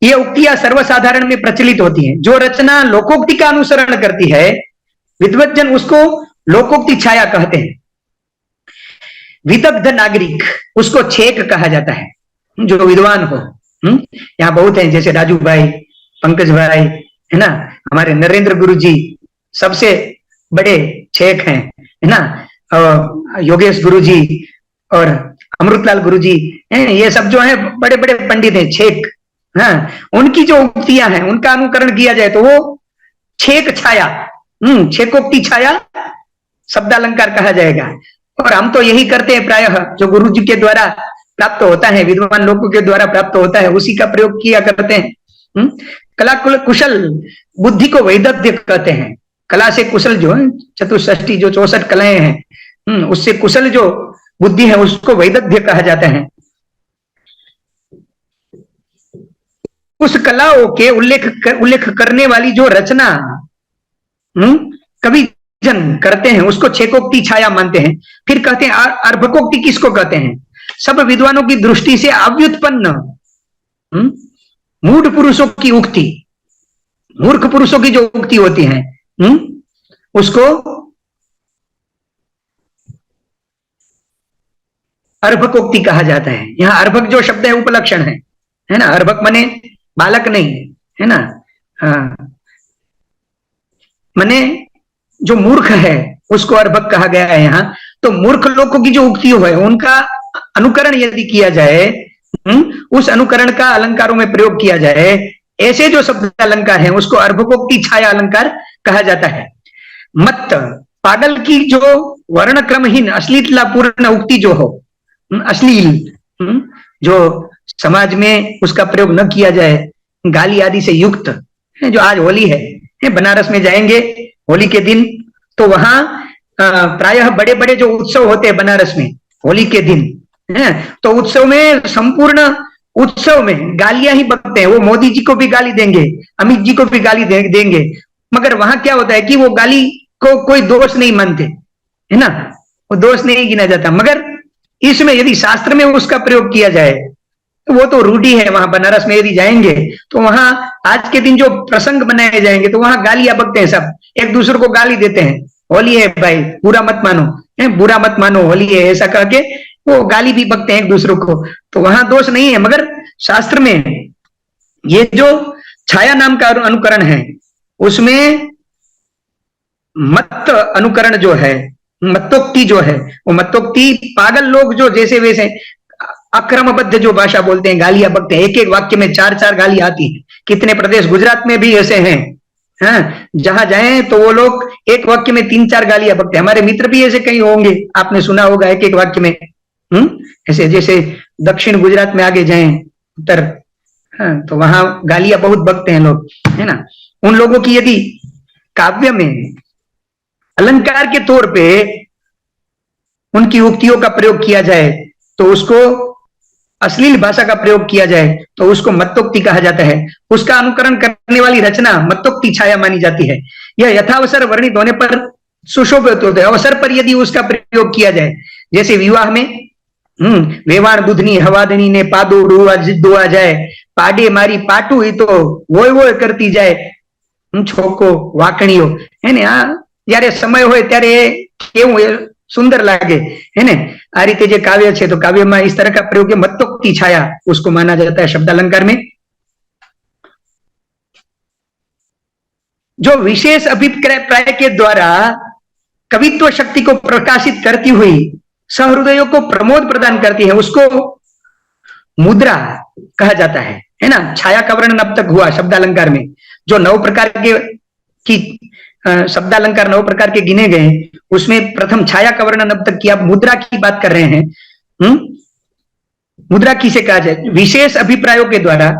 ये उक्तियां सर्वसाधारण में प्रचलित होती हैं। जो रचना लोकोक्ति का अनुसरण करती है विद्वज्जन उसको लोकोक्ति छाया कहते हैं। विदग्ध नागरिक उसको छेक कहा जाता है, जो विद्वान हो। यहाँ बहुत है, जैसे राजू भाई, पंकज भाई, है ना, हमारे नरेंद्र गुरु जी सबसे बड़े छेक हैं, है ना, योगेश गुरु जी और अमृतलाल गुरु जी, ये सब जो है बड़े बड़े पंडित हैं, छेक। हाँ, उनकी जो उक्तियां हैं उनका अनुकरण किया जाए तो वो छेक छाया, छेकोक्ति छाया शब्दालंकार कहा जाएगा। और हम तो यही करते हैं प्रायः, जो गुरु जी के द्वारा प्राप्त होता है, विद्वान लोगों के द्वारा प्राप्त होता है, उसी का प्रयोग किया करते हैं। कला कुशल बुद्धि को वैदग्ध्य कहते हैं। कला से कुशल जो है, चतुष्षष्टि जो 64 कलाएं हैं, उससे कुशल जो बुद्धि है उसको वैदग्ध्य कहा जाता है। उस कलाओं के उल्लेख करने वाली जो रचना कवि जन करते हैं उसको छेकोक्ति छाया मानते हैं। फिर कहते हैं अर्भकोक्ति किसको कहते हैं? सब विद्वानों की दृष्टि से अव्युत्पन्न मूढ़ पुरुषों की उक्ति, मूर्ख पुरुषों की जो उक्ति होती है उसको अर्भकोक्ति कहा जाता है। यहाँ अर्भक जो शब्द है उपलक्षण है ना, अर्भक माने बालक नहीं है ना, माने जो मूर्ख है उसको अर्भक कहा गया है यहाँ। तो मूर्ख लोगों की जो उक्ति है उनका अनुकरण यदि किया जाए, उस अनुकरण का अलंकारों में प्रयोग किया जाए, ऐसे जो शब्द अलंकार है उसको अर्भकोक्ति छाया अलंकार कहा जाता है। मत पागल की जो वर्ण क्रमहीन अश्लीलतापूर्ण उक्ति जो हो, अश्लील जो समाज में उसका प्रयोग न किया जाए, गाली आदि से युक्त, जो आज होली है, बनारस में जाएंगे होली के दिन तो वहां प्रायः बड़े बड़े जो उत्सव होते हैं बनारस में होली के दिन है, तो उत्सव में संपूर्ण उत्सव में गालियां ही बकते हैं। वो मोदी जी को भी गाली देंगे, अमित जी को भी गाली देंगे, मगर वहां क्या होता है कि वो गाली को कोई दोष नहीं मानते, है ना, वो दोष नहीं गिना जाता। मगर इसमें यदि शास्त्र में उसका प्रयोग किया जाए तो वो तो रूढ़ी है। वहां बनारस में यदि जाएंगे तो वहां आज के दिन जो प्रसंग बनाए जाएंगे तो वहां गालियां बकते हैं, सब एक दूसरे को गाली देते हैं, होली है भाई बुरा मत मानो, बुरा मत मानो होली है, ऐसा कह के वो गाली भी बकते हैं एक दूसरे को। तो वहां दोष नहीं है, मगर शास्त्र में ये जो छाया नाम का अनुकरण है उसमें मत अनुकरण जो है, मत्तोक्ति जो है, वो मत्तोक्ति पागल लोग जो जैसे वैसे अक्रमबद्ध जो भाषा बोलते हैं, गालियां बकते हैं, एक एक वाक्य में चार चार गालियां आती हैं। कितने प्रदेश गुजरात में भी ऐसे हैं, हाँ, जहां जाए तो वो लोग एक वाक्य में तीन चार गालियां बकते हैं। हमारे मित्र भी ऐसे कहीं होंगे, आपने सुना होगा एक एक वाक्य में, ऐसे जैसे दक्षिण गुजरात में आगे जाए उत्तर, हाँ, तो वहां गालियां बहुत बकते हैं लोग, है ना। उन लोगों की यदि काव्य में अलंकार के तौर पे उनकी उक्तियों का प्रयोग किया जाए तो उसको, अश्लील भाषा का प्रयोग किया जाए तो उसको मत्तोक्ति कहा जाता है। उसका अनुकरण करने वाली रचना मत्तोक्ति छाया मानी जाती है। यह यथावसर वर्णित होने पर सुशोभित होते हैं। अवसर पर यदि उसका प्रयोग किया जाए, जैसे विवाह में वेवाण दूधनी हवादनी ने पादो डुआ जिद्दुआ जाए, पाडे मारी पाटू ही तो वोय वोय करती जाए, छोको वाकणियो, है ने। जયારે समय હોય ત્યારે કેવું सुंदर लागे, है ने। आ रीते जे काव्य है तो काव्य में इस तरह का प्रयोग है, मत्तोक्ति छाया उसको माना जाता है शब्दालंकार में। जो विशेष अभिप्राय के द्वारा कवित्व शक्ति को प्रकाशित करती हुई सहृदयों को प्रमोद प्रदान करती है, उसको मुद्रा कहा जाता है ना। छाया का वर्णन अब तक हुआ शब्दालंकार में। जो 9 प्रकार की शब्दालंकार 9 प्रकार के गिने गए, उसमें प्रथम छाया का वर्णन अब तक किया। मुद्रा की बात कर रहे हैं। मुद्रा किसे कहा जाए? विशेष अभिप्रायों के द्वारा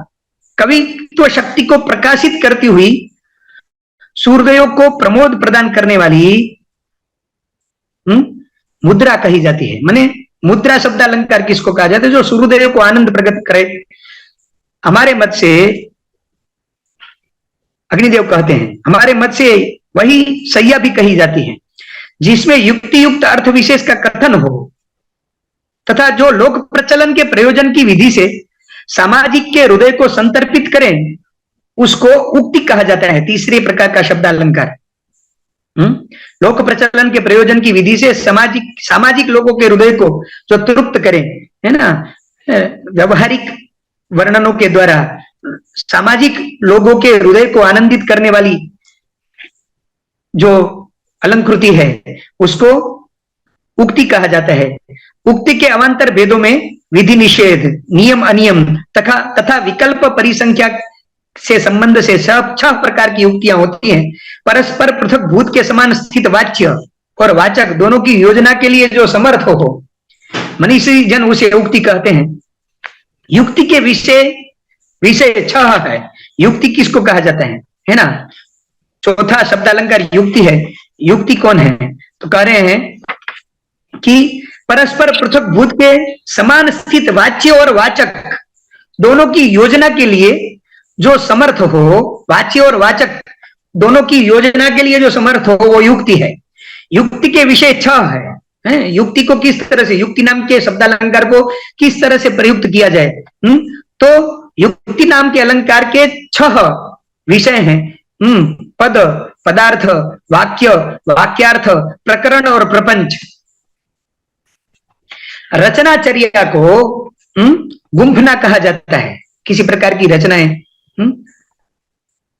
कवित्व शक्ति को प्रकाशित करती हुई सूर्योदयों को प्रमोद प्रदान करने वाली मुद्रा कही जाती है। माने मुद्रा शब्दालंकार किसको कहा जाता है? जो सूर्योदयों को आनंद प्रकट करे। हमारे मत से अग्निदेव कहते हैं, हमारे मत से वही सैया भी कही जाती है जिसमें युक्ति युक्त अर्थ विशेष का कथन हो तथा जो लोक प्रचलन के प्रयोजन की विधि से सामाजिक के हृदय को संतर्पित करें, उसको उक्ति कहा जाता है। तीसरे प्रकार का शब्दालंकार लोक प्रचलन के प्रयोजन की विधि से सामाजिक लोगों के हृदय को जो तृप्त करें, है ना। व्यवहारिक वर्णनों के द्वारा सामाजिक लोगों के हृदय को आनंदित करने वाली जो अलंकृति है उसको उक्ति कहा जाता है। उक्ति के अवान्तर भेदों में विधि निषेध, नियम अनियम तथा विकल्प परिसंख्या से संबंध से 6 प्रकार की उक्तियां होती हैं। परस्पर पृथक भूत के समान स्थित वाच्य और वाचक दोनों की योजना के लिए जो समर्थ हो, मनीषी जन उसे उक्ति कहते हैं। युक्ति के विषय 6 है। युक्ति किसको कहा जाता है ना। चौथा शब्दालंकार युक्ति है। युक्ति कौन है? तो कह रहे हैं कि परस्पर पृथक भूत के समान स्थित वाच्य और वाचक दोनों की योजना के लिए जो समर्थ हो, वाच्य और वाचक दोनों की योजना के लिए जो समर्थ हो, वो युक्ति है। युक्ति के विषय 6 है। युक्ति को किस तरह से, युक्ति नाम के शब्दालंकार को किस तरह से प्रयुक्त किया जाए? तो युक्ति नाम के अलंकार के 6 विषय हैं। पद, पदार्थ, वाक्य, वाक्यार्थ, प्रकरण और प्रपंच। रचनाचर्या को गुंफना कहा जाता है। किसी प्रकार की रचनाएं,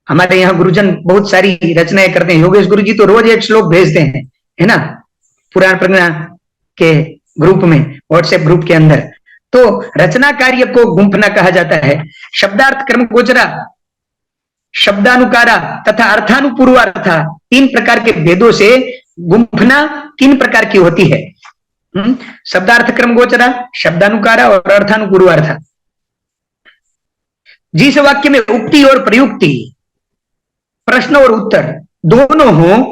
हमारे यहाँ गुरुजन बहुत सारी रचनाएं करते हैं। योगेश गुरु जी तो रोज एक श्लोक भेजते हैं, है ना, पुराण प्रज्ञा के ग्रुप में, व्हाट्सएप ग्रुप के अंदर। तो रचना कार्य को गुंफना कहा जाता है। शब्दार्थ क्रम गोचरा, शब्दानुकारा तथा अर्थानुपूर्वार्था 3 प्रकार के भेदों से गुंफना 3 प्रकार की होती है। शब्दार्थ क्रम गोचरा, शब्दानुकारा और अर्थानुपूर्वार्था। जिस वाक्य में उक्ति और प्रयुक्ति, प्रश्न और उत्तर दोनों हो,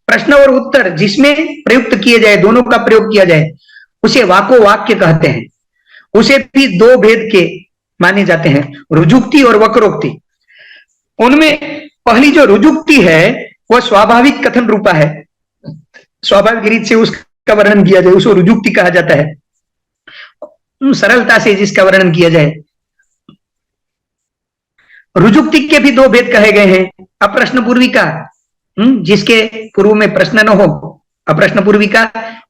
प्रश्न और उत्तर जिसमें प्रयुक्त किए जाए, दोनों का प्रयोग किया जाए, उसे वाको वाक्य कहते हैं। उसे भी 2 भेद के माने जाते हैं, रुजुक्ति और वक्रोक्ति। उनमें पहली जो रुजुक्ति है वह स्वाभाविक कथन रूपा है। स्वाभाविक रीत से उसका वर्णन किया जाए, उसको रुजुक्ति कहा जाता है। सरलता से जिसका वर्णन किया जाए। रुजुक्ति के भी 2 भेद कहे गए हैं। अप्रश्न पूर्विका, जिसके पूर्व में प्रश्न न हो, अप्रश्न पूर्विका,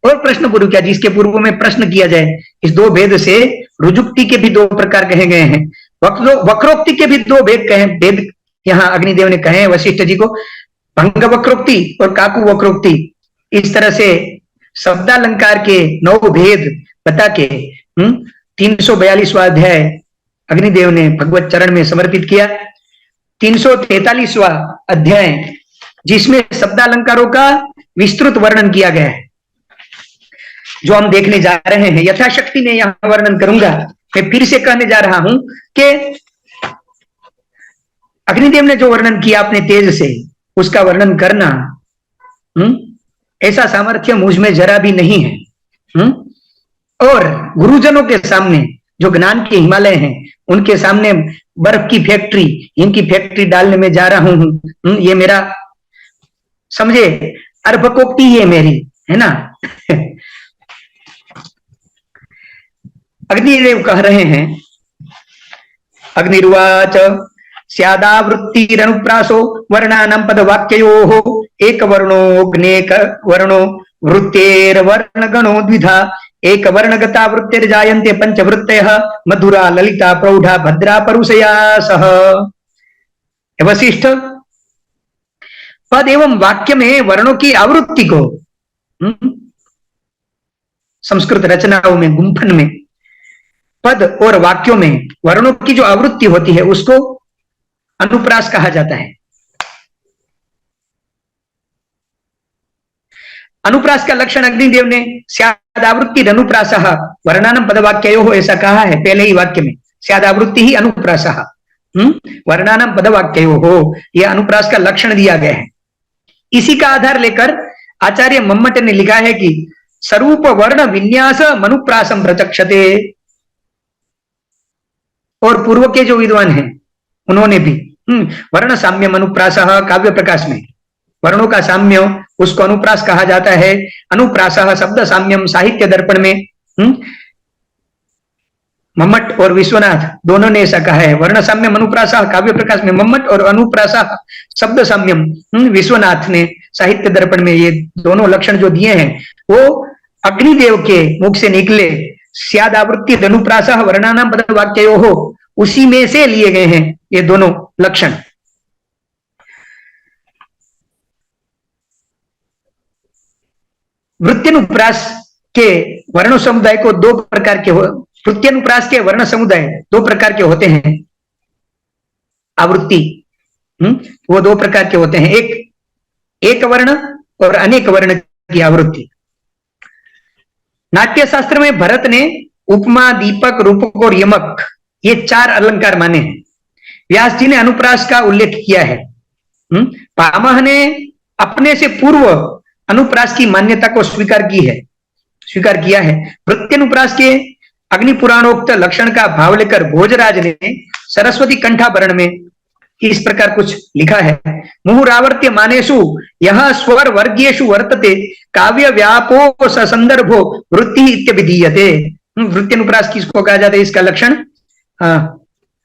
और प्रश्न पूर्विका जिसके पूर्व में प्रश्न किया जाए। इस 2 भेद से रुजुक्ति के भी 2 प्रकार कहे गए हैं। वक्रोक्ति के भी 2 भेद यहाँ अग्निदेव ने कहे हैं वशिष्ठ जी को, भंग वक्रोक्ति और काकु वक्रोक्ति। इस तरह से शब्दालंकार के 9 भेद बता के 342वां अध्याय अग्निदेव ने भगवत चरण में समर्पित किया। 343वां अध्याय जिसमें शब्दालंकारों का विस्तृत वर्णन किया गया है, जो हम देखने जा रहे हैं। यथाशक्ति में यहां वर्णन करूंगा। मैं फिर से कहने जा रहा हूं कि अग्निदेव ने जो वर्णन किया अपने तेज से, उसका वर्णन करना ऐसा सामर्थ्य मुझ में जरा भी नहीं है। और गुरुजनों के सामने जो ज्ञान के हिमालय हैं, उनके सामने बर्फ की फैक्ट्री, इनकी फैक्ट्री डालने में जा रहा हूं। ये मेरा समझे अर्भकोक्ति ये मेरी है ना। अग्निदेव कह रहे हैं, अग्निर्वाच स्यादावृत्तिरनुप्रासो वर्णानां पदवाक्ययोः एक वर्णोऽग्नेक वर्णो वृत्तेर्वर्णगणो द्विधा एक वर्णगता वृत्तिर्जायन्ते पंचवृत्तयः मधुरा ललिता प्रौढ़ा भद्रा परुषया सह। वशिष्ठ, पद एवं वाक्य में वर्णों की आवृत्ति को संस्कृत रचनाओं में, गुंफन में पद और वाक्यों में वर्णों की जो आवृत्ति होती है उसको अनुप्रास कहा जाता है। अनुप्रास का लक्षण अग्निदेव ने स्यादावृत्ति अनुप्रासः वर्णानां पदवाक्ययोः ऐसा कहा है पहले ही वाक्य में। स्यादावृत्ति ही अनुप्रासः वर्णानां पदवाक्ययोः, यह अनुप्रास का लक्षण दिया गया है। इसी का आधार लेकर आचार्य मम्मट ने लिखा है कि स्वरूप वर्ण विन्यास मनुप्रासम प्रचक्षते। और पूर्व के जो विद्वान हैं उन्होंने भी वर्ण साम्य अनुप्रासः, काव्य प्रकाश में वर्णों का साम्य उसको अनुप्रास कहा जाता है। अनुप्रासः शब्द साम्यम साहित्य दर्पण में मम्मट और विश्वनाथ दोनों ने ऐसा कहा है। वर्ण साम्यम अनुप्रासः काव्य प्रकाश में मम्मट और अनुप्रासः शब्द साम्यम विश्वनाथ ने साहित्य दर्पण में, ये दोनों लक्षण जो दिए हैं वो अग्निदेव के मुख से निकले। स्यादावृत्ति अनुप्रासः वर्णानां पदवाक्ययोः, उसी में से लिए गए हैं ये दोनों लक्षण। वृत्त्यनुप्रास के वर्ण समुदाय को दो प्रकार के वृत्त्यनुप्रास के वर्ण समुदाय दो प्रकार के होते हैं। आवृत्ति वो दो प्रकार के होते हैं, एक वर्ण और अनेक वर्ण की आवृत्ति। नाट्य शास्त्र में भरत ने उपमा, दीपक, रूपक और यमक ये चार अलंकार माने हैं। व्यास जी ने अनुप्रास का उल्लेख किया है। पामह ने अपने से पूर्व अनुप्रास की मान्यता को स्वीकार किया है। वृत्त्यनुप्रास के अग्नि पुराणोक्त लक्षण का भाव लेकर भोजराज ने सरस्वती कंठाभरण में इस प्रकार कुछ लिखा है। मुहुरावर्त्य मानेषु यह स्वर वर्गीयेषु वर्तते काव्य व्यापो संदर्भो वृत्ति इत्यभिधीयते। वृत्त्यनुप्रास किसको कहा जाता है, इसका लक्षण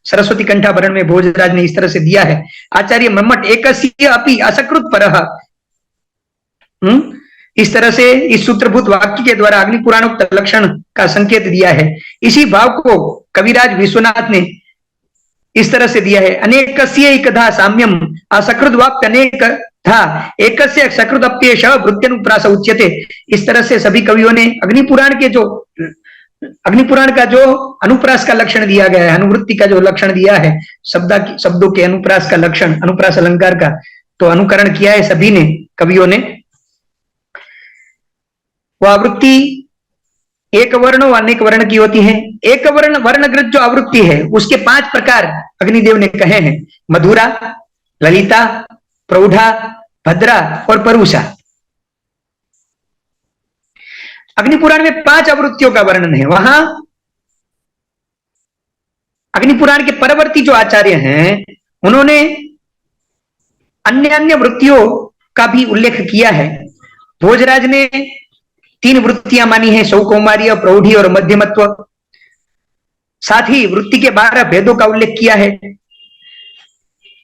सरस्वती कंठाभरण में भोजराज ने इस तरह से दिया है। आचार्य मम्मट एकस्य अपि असकृत परः, इस तरह से इस सूत्रभूत वाक्य के द्वारा अग्नि पुराणोक्त लक्षण का संकेत दिया है। इसी भाव को कविराज विश्वनाथ ने इस तरह से दिया है। अनेकस्य एकधा साम्यम असकृत वाक्य अनेक था एकस्य सकृत अप्येष वृत्त्यनुप्रास उच्यते। इस तरह से सभी कवियों ने अग्नि पुराण का जो अनुप्रास का लक्षण दिया गया है, अनुवृत्ति का जो लक्षण दिया है, शब्दों के अनुप्रास का लक्षण, अनुप्रास अलंकार का, तो अनुकरण किया है सभी ने, कवियों ने। वह आवृत्ति एक वर्ण व अनेक वर्ण की होती है। एक वर्णकृत जो आवृत्ति है उसके 5 प्रकार अग्निदेव ने कहे हैं। मधुरा, ललिता, प्रौढ़ा, भद्रा और परुषा। अग्निपुराण में 5 आवृत्तियों का वर्णन है। वहां अग्निपुराण के परवर्ती जो आचार्य हैं उन्होंने अन्य वृत्तियों का भी उल्लेख किया है। भोजराज ने 3 वृत्तियां मानी है, सौकुमार्य, प्रौढ़ी और मध्यमत्व। साथ ही वृत्ति के 12 भेदों का उल्लेख किया है,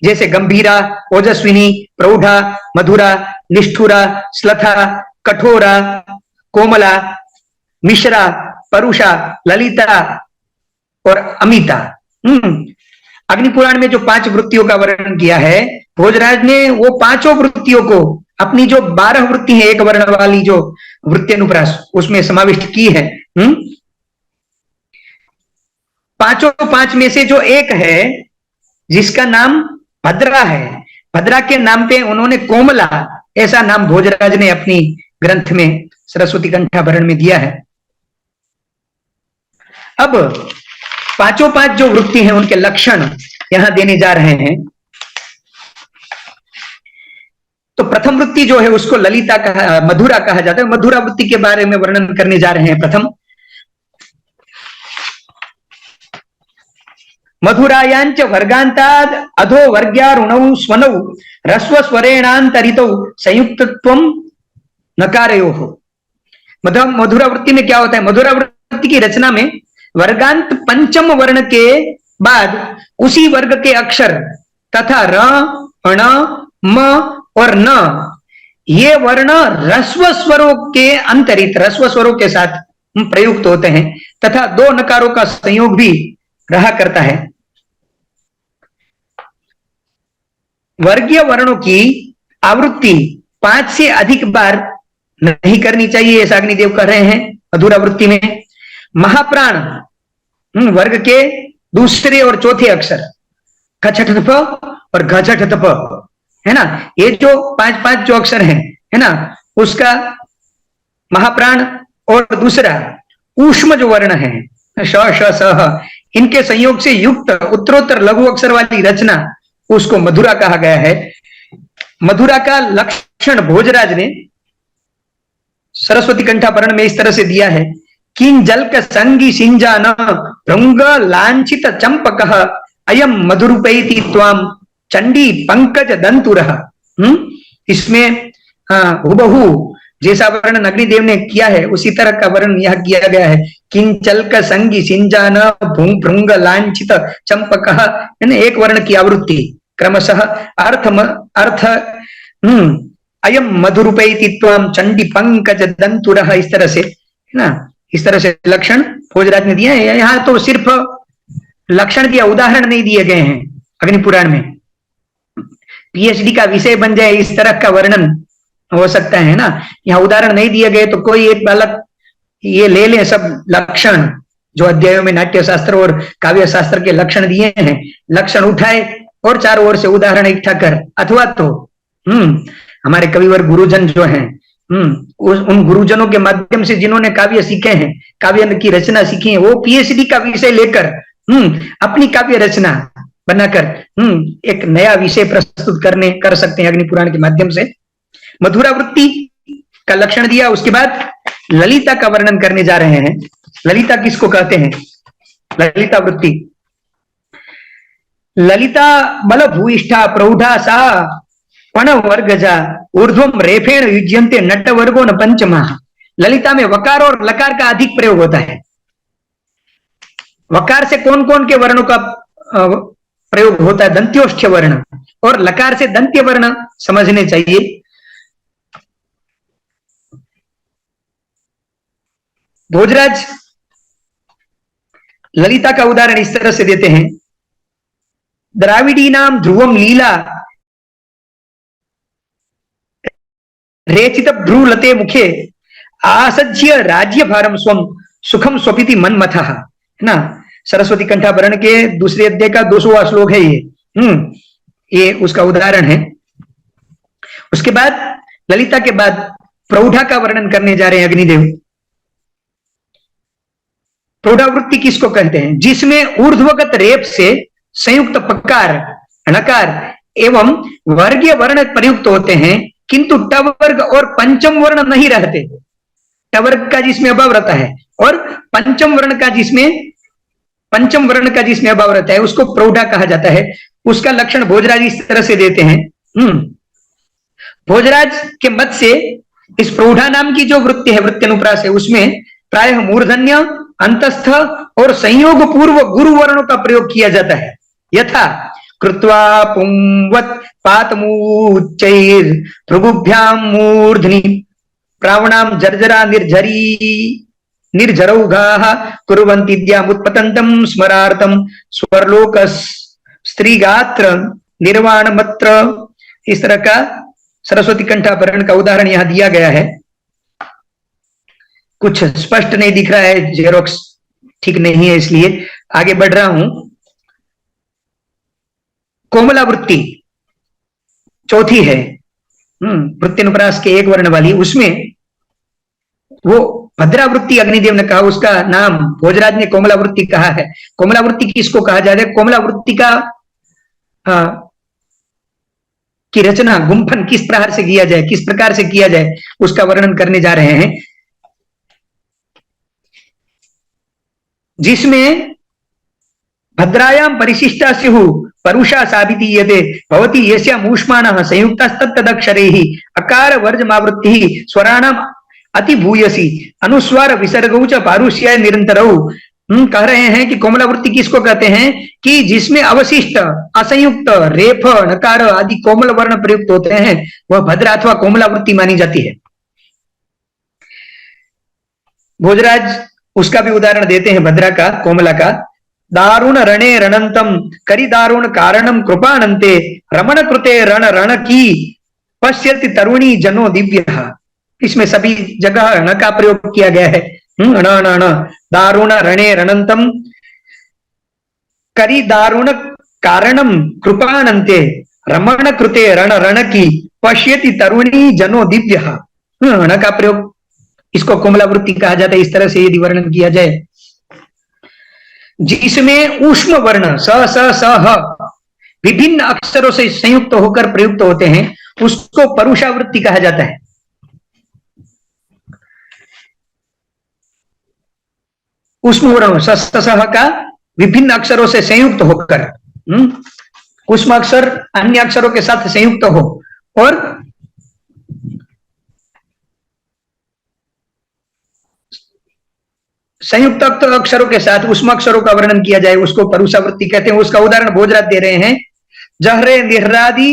जैसे गंभीरा, ओजस्विनी, प्रौढ़ा, मधुरा, निष्ठुरा, श्लथा, कठोरा, कोमला, मिश्रा, परुषा, ललिता और अमिता। अग्निपुराण में जो 5 वृत्तियों का वर्णन किया है, भोजराज ने वो 5 वृत्तियों को अपनी जो 12 वृत्ति है एक वर्ण वाली जो वृत्त्यनुप्रास उसमें समाविष्ट की है। पांचों पांच में से जो एक है जिसका नाम भद्रा है, भद्रा के नाम पे उन्होंने कोमला ऐसा नाम भोजराज ने अपनी ग्रंथ में सरस्वती कंठाभरण में दिया है। अब पांचों पांच जो वृत्ति हैं उनके लक्षण यहां देने जा रहे हैं। तो प्रथम वृत्ति जो है उसको ललिता कहा, मधुरा कहा जाता है। मधुरा वृत्ति के बारे में वर्णन करने जा रहे हैं। प्रथम मधुरायांच वर्गांताद अधो वर्ग्यारुणौ स्वनौ रस्व स्वरेणांतरितौ संयुक्तत्वम नकारयोः। मधुरा वृत्ति में क्या होता है? मधुरा वृत्ति की रचना में वर्गांत पंचम वर्ण के बाद उसी वर्ग के अक्षर तथा र, ण, म और न ये वर्ण रस्व स्वरों के अंतरित रस्व स्वरों के साथ प्रयुक्त होते हैं तथा दो नकारों का संयोग भी रहा करता है। वर्गीय वर्णों की आवृत्ति 5 से अधिक बार नहीं करनी चाहिए, ऐसा अग्निदेव कह रहे हैं मधुरा वृत्ति में। महाप्राण वर्ग के दूसरे और चौथे अक्षर खचठप और घचठप है ना, ये जो 5 जो अक्षर हैं है ना, उसका महाप्राण और दूसरा ऊष्म जो वर्ण है श श स, इनके संयोग से युक्त उत्तरोत्तर लघु अक्षर वाली रचना उसको मधुरा कहा गया है। मधुरा का लक्षण भोजराज ने सरस्वती कंठाभरण में इस तरह से दिया है। किं जलक संगी सिंजान भृंग लांछित चंपकः अयम मधुरूपैति त्वाम चंडी पंकज दंतुरः। इसमें हुबहू जैसा वर्णन अग्निदेव ने किया है उसी तरह का वर्णन यह किया गया है। किंचल का संगी सिंजान भृंग लांछित चंपकः, एक वर्ण की आवृत्ति क्रमशः अर्थ अयम मधुरूपैति त्वाम चंडी पंकज दंतुरः, इस तरह से है ना, इस तरह से लक्षण भोजराज ने दिया है। यहाँ तो सिर्फ लक्षण दिया, उदाहरण नहीं दिए गए हैं। अग्निपुराण में पीएचडी का विषय बन जाए इस तरह का वर्णन हो सकता है ना, यहाँ उदाहरण नहीं दिए गए तो कोई एक बालक ये ले ले सब लक्षण जो अध्यायों में नाट्य शास्त्र और काव्य शास्त्र के लक्षण दिए हैं, लक्षण उठाए और चारों ओर से उदाहरण इकट्ठा कर, अथवा तो हमारे कविवर गुरुजन जो हैं उन गुरुजनों के माध्यम से जिन्होंने काव्य सीखे हैं, काव्य की रचना सीखी है, वो पीएचडी का विषय लेकर अपनी काव्य रचना बनाकर एक नया विषय प्रस्तुत कर सकते हैं अग्निपुराण के माध्यम से। मधुरा वृत्ति का लक्षण दिया, उसके बाद ललिता का वर्णन करने जा रहे हैं। ललिता किसको कहते हैं? ललिता वृत्ति ललिता बल भूइष्ठा प्रौढ़ा सा पण वर्गजा ऊर्ध्वम रेफेण युज्यन्ते नट वर्गो न पंचमा। ललिता में वकार और लकार का अधिक प्रयोग होता है। वकार से कौन कौन के वर्णों का प्रयोग होता है? दंत्योष्ठ्य वर्ण, और लकार से दंत्य वर्ण समझने चाहिए। भोजराज ललिता का उदाहरण इस तरह से देते हैं। द्राविडी नाम ध्रुवम लीला रेचित भ्रूलते मुखे आसज्य राज्य भारम स्वम सुखम स्वपिति मनमथः, है ना। सरस्वती कंठाभरण के दूसरे अध्याय का 200वां श्लोक है ये उसका उदाहरण है। उसके बाद ललिता के बाद प्रौढ़ा का वर्णन करने जा रहे हैं अग्निदेव। प्रौढ़ावृत्ति किसको कहते हैं? जिसमें ऊर्ध्वगत रेप से संयुक्त पकार णकार एवं वर्गीय वर्ण प्रयुक्त होते हैं, किंतु टवर्ग और पंचम वर्ण नहीं रहते। टवर्ग का जिसमें अभाव रहता है और पंचम वर्ण का जिसमें अभाव रहता है उसको प्रौढ़ा कहा जाता है। उसका लक्षण भोजराज इस तरह से देते हैं। भोजराज के मत से इस प्रौढ़ा नाम की जो वृत्ति है, वृत्ति अनुप्रास है, उसमें प्रायः मूर्धन्य, अंतस्थ और संयोग पूर्व गुरु वर्णों का प्रयोग किया जाता है। यथा कृत्वा पुंवत पातमुच्चैर भृगुभ्याम मूर्धनि प्रावणाम जर्जरा निर्जरौघाः कुर्वन्तीद्याम उत्पतन्तं स्मरार्थं स्वर्लोक स्त्रीगात्र निर्वाण मत्र। इस तरह का सरस्वती कंठाभरण का उदाहरण यहां दिया गया है। कुछ स्पष्ट नहीं दिख रहा है, जेरोक्स ठीक नहीं है, इसलिए आगे बढ़ रहा हूं। कोमलावृत्ति चौथी है, वृत्तिनुप्रास के एक वर्ण वाली, उसमें वो भद्रावृत्ति अग्निदेव ने कहा, उसका नाम भोजराज ने कोमलावृत्ति कहा है। कोमलावृत्ति किसको कहा जाता है? कोमलावृत्ति का की रचना, गुंफन किस प्रकार से किया जाए, किस प्रकार से किया जाए, उसका वर्णन करने जा रहे हैं। जिसमें भद्रायाम परिशिष्टा स्युः परुषा साभिधीयते भवति यस्याम ऊष्माणः संयुक्तस्तत्तदक्षरैः अकार वर्जमावृत्तिः स्वराणाम अति भूयसी अनुस्वार विसर्गौ च पारुष्याय निरंतरौ। कह रहे हैं कि कोमलावृत्ति किसको कहते हैं? कि जिसमें अवशिष्ट, असंयुक्त, रेफ, नकार आदि कोमल वर्ण प्रयुक्त होते हैं, वह भद्रा अथवा कोमलावृत्ति मानी जाती है। भोजराज उसका भी उदाहरण देते हैं भद्रा का, कोमला का। दारुण रणे रणंतम करी दारुण कारणम कृपानंते रमण कृते रण रण की पश्यति तरुणी जनो दिव्य। इसमें सभी जगह ण का प्रयोग किया गया है। दारुण रणे रणंतम करी दारुण कारणम कृपानंते रमण कृते रण रण की पश्यति तरुणी जनो दिव्य। ण का प्रयोग, इसको कोमलावृत्ति कहा जाता है। इस तरह से यदि वर्णन किया जाए, जिसमें ऊष्म वर्ण स स स ह विभिन्न अक्षरों से संयुक्त होकर प्रयुक्त होते हैं, उसको परुषावृत्ति कहा जाता है। ऊष्म वर्ण स स स ह का विभिन्न अक्षरों से संयुक्त होकर, ऊष्म अक्षर अन्य अक्षरों के साथ संयुक्त हो और संयुक्त अक्षरों के साथ उष्म अक्षरों का वर्णन किया जाए, उसको परुषावृत्ति कहते हैं। उसका उदाहरण भोजराज दे रहे हैं। जहरे निह्रादि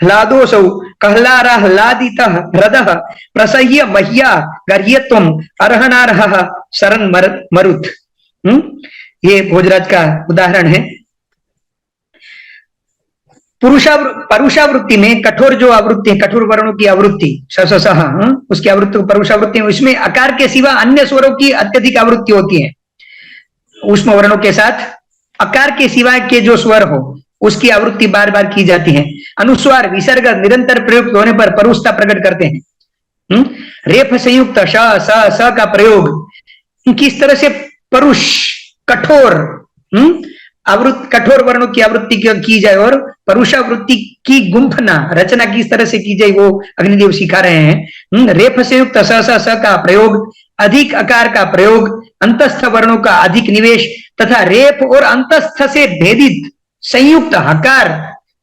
ह्लादोसौ कहलारा ह्लादित हृदः प्रसह्य मह्या गर्यत्वम अर्हनारः शरण मरुत। ये भोजराज का उदाहरण है। परुषावृत्ति में कठोर जो आवृत्ति है, कठोर वर्णों की आवृत्ति उसकी आवृत्ति परुषावृत्ति, उसमें आकार के सिवा अन्य स्वरों की अत्यधिक आवृत्ति होती है। ऊष्म वर्णों के साथ आकार के सिवा के जो स्वर हो उसकी आवृत्ति बार बार की जाती है। अनुस्वार विसर्ग निरंतर प्रयुक्त होने पर परुषता प्रकट करते हैं। रेफ संयुक्त श स स का प्रयोग किस तरह से परुष कठोर कठोर वर्णों की आवृत्ति की जाए और परुषावृत्ति की गुंफना रचना किस तरह से की जाए, वो अग्निदेव सिखा रहे हैं। रेफ संयुक्त स स स का प्रयोग, अधिक आकार का प्रयोग, अंतस्थ वर्णों का अधिक निवेश तथा रेफ और अंतस्थ से भेदित संयुक्त हकार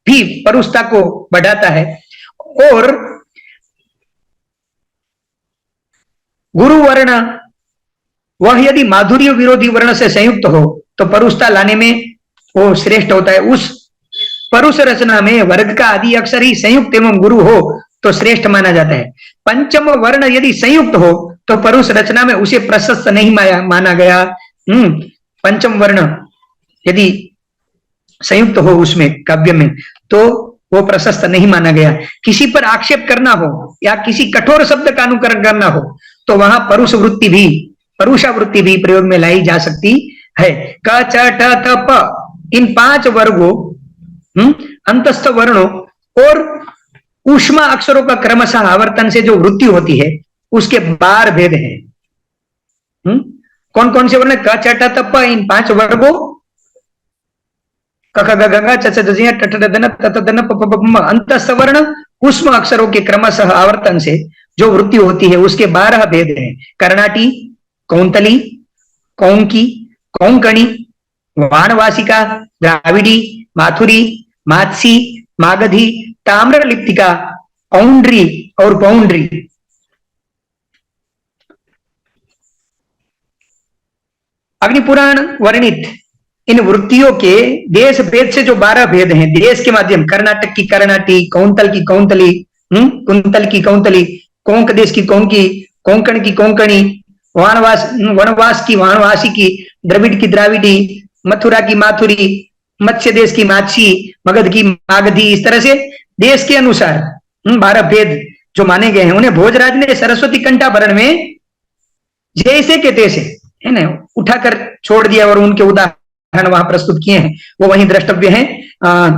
भी परुषता को बढ़ाता है। और गुरु वर्ण वह यदि माधुर्य विरोधी वर्ण से संयुक्त हो तो परुषता लाने में वो श्रेष्ठ होता है। उस परुष रचना में वर्ग का आदि अक्षर ही संयुक्त एवं गुरु हो तो श्रेष्ठ माना जाता है। पंचम वर्ण यदि संयुक्त हो तो परुष रचना में उसे प्रशस्त नहीं माना गया। पंचम वर्ण यदि संयुक्त हो उसमें काव्य में तो वो प्रशस्त नहीं माना गया। किसी पर आक्षेप करना हो या किसी कठोर शब्द का अनुकरण करना हो तो वहां परुषावृत्ति भी प्रयोग में लाई जा सकती है। क च ट त प इन 5 वर्गों अंतस्थ वर्णों और ऊष्मा अक्षरों का क्रमशः आवर्तन से जो वृत्ति होती है उसके 12 भेद हैं। कौन कौन से वर्ण? क च ट त प इन 5 वर्गों क ख ग घ च छ ज झ ट ठ ड ध न त त द न प प प म अंतस्थ वर्ण ऊष्म अक्षरों के क्रमशः आवर्तन से जो वृत्ति होती है उसके 12 भेद हैं। कर्णाटी, कौंतली, कौंकी, कौंकणी, वाणवासिका, द्राविडी, माथुरी, मात्सी, मागधी, ताम्रलिप्तिका, औंड्री और पौंड्री। अग्निपुराण वर्णित इन वृत्तियों के देश भेद से जो 12 भेद हैं, देश के माध्यम, कर्नाटक की कर्णाटी, कौंतल की कौंतली, कुंतल की कौंतली, कोंक देश की कोंकी, कोंकण की कोंकणी, वनवास की वाणवासी की, द्रविड़ की द्राविडी, मथुरा की माथुरी, मत्स्य देश की माछी, मगध की मागधी। इस तरह से देश के अनुसार 12 भेद जो माने गए हैं उन्हें भोजराज ने सरस्वती कंठाभरण में जैसे के तैसे है ना उठाकर छोड़ दिया और उनके उदाहरण उदाहरण वहां प्रस्तुत किए हैं वो वहीं द्रष्टव्य हैं।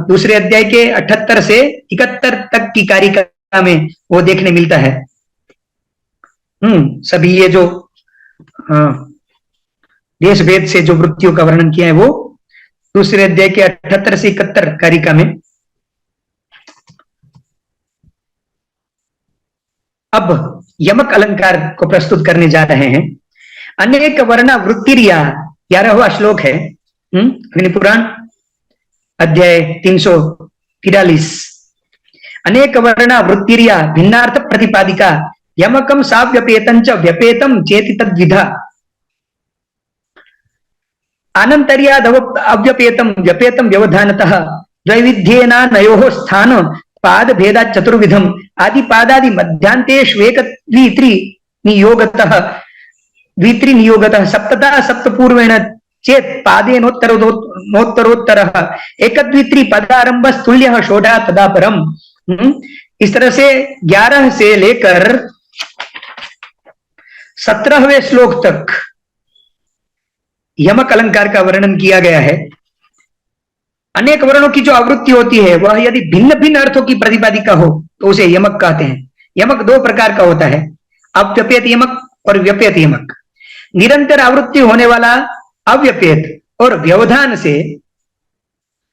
दूसरे अध्याय के 78 से 71 तक की कारिका में वो देखने मिलता है। सभी ये जो देश भेद से जो वृत्तियों का वर्णन किया है वो दूसरे अध्याय के 78 से 71 कारिका में। अब यमक अलंकार को प्रस्तुत करने जा रहे हैं। अनेक वर्णा वृत्तिरिया 11वां श्लोक है अग्निपुराण अध्याय 343। अनेक वर्णा वृत्तिरिया भिन्नार्थ प्रतिपादिका यमकम साव्यपेतं च व्यपेतं चेति तद्विधा आनंतर्याद अव्यपेतं व्यपेतं व्यवधानतः द्वैविध्येना नयोः स्थान पाद भेदा चतुर्विधम आदि पादादि मध्यांतेष्वेक द्वित्रि नियोगतः सप्तता सप्तपूर्वेण चेत पादेनोत्तरोत्तरः एकद्वित्रि पदारंभ तुल्यः षोडा तदा परम। इस तरह से 11 से लेकर 17वें श्लोक तक यमक अलंकार का वर्णन किया गया है। अनेक वर्णों की जो आवृत्ति होती है वह यदि भिन्न भिन्न अर्थों की प्रतिपादिका हो तो उसे यमक कहते हैं। यमक दो प्रकार का होता है, अव्यपेत यमक और व्यपेत यमक। निरंतर आवृत्ति होने वाला अव्यपेत और व्यवधान से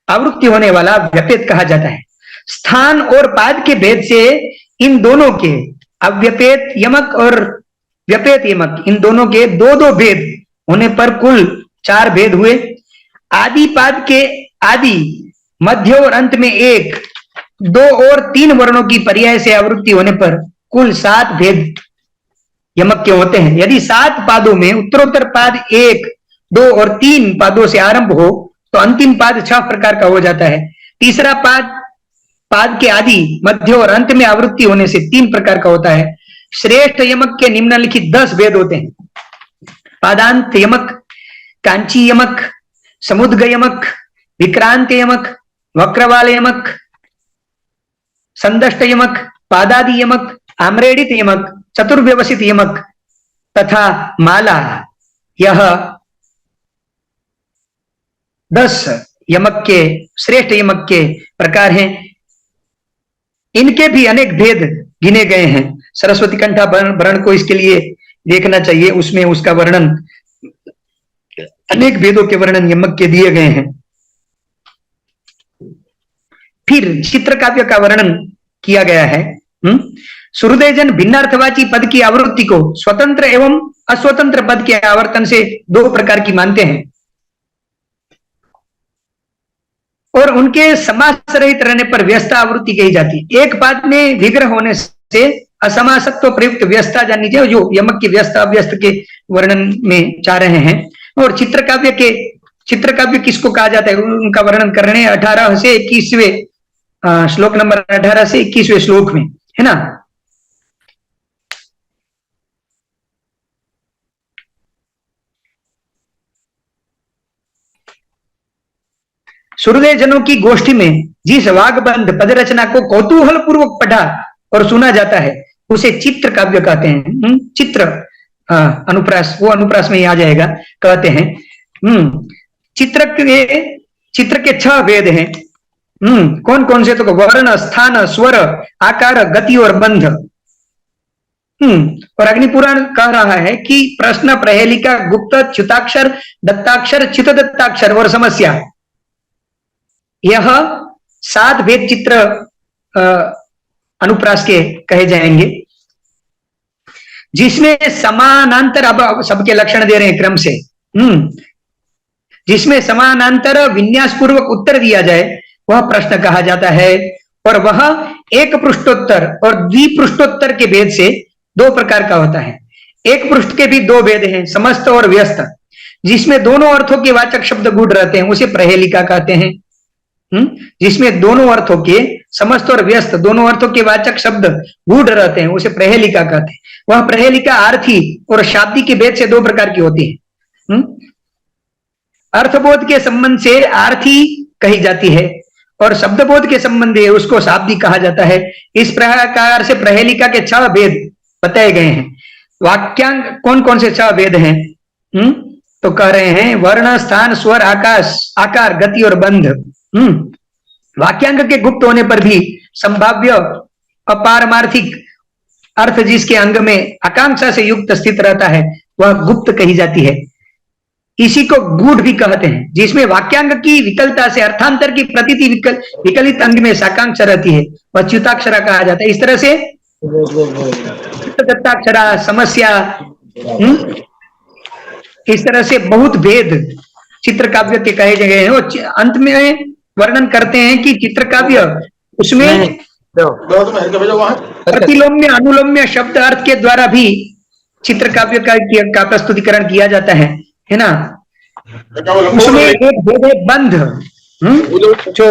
आवृत्ति होने वाला व्यपेत कहा जाता है। स्थान और पाद के भेद से इन दोनों के अव्यपेत यमक और व्यपेत यमक इन दोनों के दो दो भेद होने पर कुल 4 भेद हुए। आदि पाद के आदि मध्य और अंत में 1, 2 और 3 वर्णों की पर्याय से आवृत्ति होने पर कुल 7 भेद यमक के होते हैं। यदि 7 पादों में उत्तरोत्तर पाद 1, 2 और 3 पादों से आरंभ हो तो अंतिम पाद 6 प्रकार का हो जाता है। तीसरा पाद के आदि मध्य और अंत में आवृत्ति होने से 3 प्रकार का होता है। श्रेष्ठ यमक के निम्नलिखित 10 भेद होते हैं। पादांत यमक, कांची यमक, समुद्ग यमक, विक्रांत यमक, वक्रवाल यमक, संदष्ट यमक, पादादि यमक, आम्रेडित यमक, चतुर्व्यवसित यमक तथा माला। यह 10 यमक के श्रेष्ठ यमक के प्रकार हैं। इनके भी अनेक भेद गिने गए हैं। सरस्वती कंठा वर्ण को इसके लिए देखना चाहिए, उसमें उसका वर्णन अनेक भेदों के वर्णन यमक के दिए गए हैं। फिर चित्र काव्य का वर्णन किया गया है। सूर्योदयजन भिन्नार्थवाची पद की आवृत्ति को स्वतंत्र एवं अस्वतंत्र पद के आवर्तन से 2 प्रकार की मानते हैं और उनके समास रहित रहने पर व्यस्ता आवृत्ति कही जाती है। एक पाद में विग्रह होने से असमासत्व प्रयुक्त व्यस्ता जानी चाहिए, जो यमक की व्यस्त अव्यस्त के वर्णन में चाह रहे हैं। और चित्रकाव्य किसको कहा जाता है उनका वर्णन कर रहे हैं 18 से 21वें श्लोक नंबर 18 से 21वें श्लोक में, है ना। सूर्योदय जनों की गोष्ठी में जिस वाग्बंध पद रचना को कौतूहल पूर्वक पढ़ा और सुना जाता है उसे चित्र काव्य कहते हैं। चित्र अनुप्रास, वो अनुप्रास में ही आ जाएगा, कहते हैं। चित्र के 6 भेद हैं। कौन कौन से? तो वर्ण, स्थान, स्वर, आकार, गति और बंध। और अग्निपुराण कह रहा है कि प्रश्न, प्रहेलिका, गुप्त, च्युताक्षर, दत्ताक्षर, चित दत्ताक्षर और समस्या, यह 7 भेद चित्र अनुप्रास के कहे जाएंगे, जिसमें समानांतर, अब सबके लक्षण दे रहे हैं क्रम से, जिसमें समानांतर विन्यास पूर्वक उत्तर दिया जाए वह प्रश्न कहा जाता है। और वह एक पृष्ठोत्तर और द्विपृष्ठोत्तर के भेद से 2 प्रकार का होता है। एक पृष्ठ के भी 2 भेद हैं, समस्त और व्यस्त, जिसमें दोनों अर्थों के वाचक शब्द गूढ़ रहते हैं, उसे प्रहेलिका कहते हैं। जिसमें दोनों अर्थों के, समस्त और व्यस्त दोनों अर्थों के वाचक शब्द गूढ़ रहते हैं, उसे प्रहेलिका कहते हैं। वह प्रहेलिका आर्थी और शाब्दी के भेद से 2 प्रकार की होती है। अर्थबोध के संबंध से आर्थी कही जाती है और शब्दबोध के संबंध है उसको शाब्दी कहा जाता है। इस प्रकार से प्रहेलिका के 6 भेद बताए गए हैं। वाक्यांग कौन कौन से 6 भेद हैं? तो कह रहे हैं वर्ण, स्थान, स्वर, आकाश, आकार, गति और बंध। वाक्यांग के गुप्त होने पर भी संभाव्य अपारमार्थिक अर्थ जिसके अंग में आकांक्षा से युक्त स्थित रहता है वह गुप्त कही जाती है। इसी को गूढ़ भी कहते हैं, जिसमें वाक्यांग की विकलता से अर्थांतर की प्रतीति विकलित अंग में साकांक्षा रहती है वह च्युताक्षरा कहा जाता है। इस तरह से दत्ताक्षरा, समस्या, इस तरह से बहुत भेद चित्र काव्य के कहे गए हैं। और अंत में वर्णन करते हैं कि चित्र काव्य उसमें प्रतिलोम्य अनुलोम्य शब्द अर्थ के द्वारा भी चित्र काव्य का प्रस्तुतिकरण किया जाता है ना। उसमें एक भेद है बंध, जो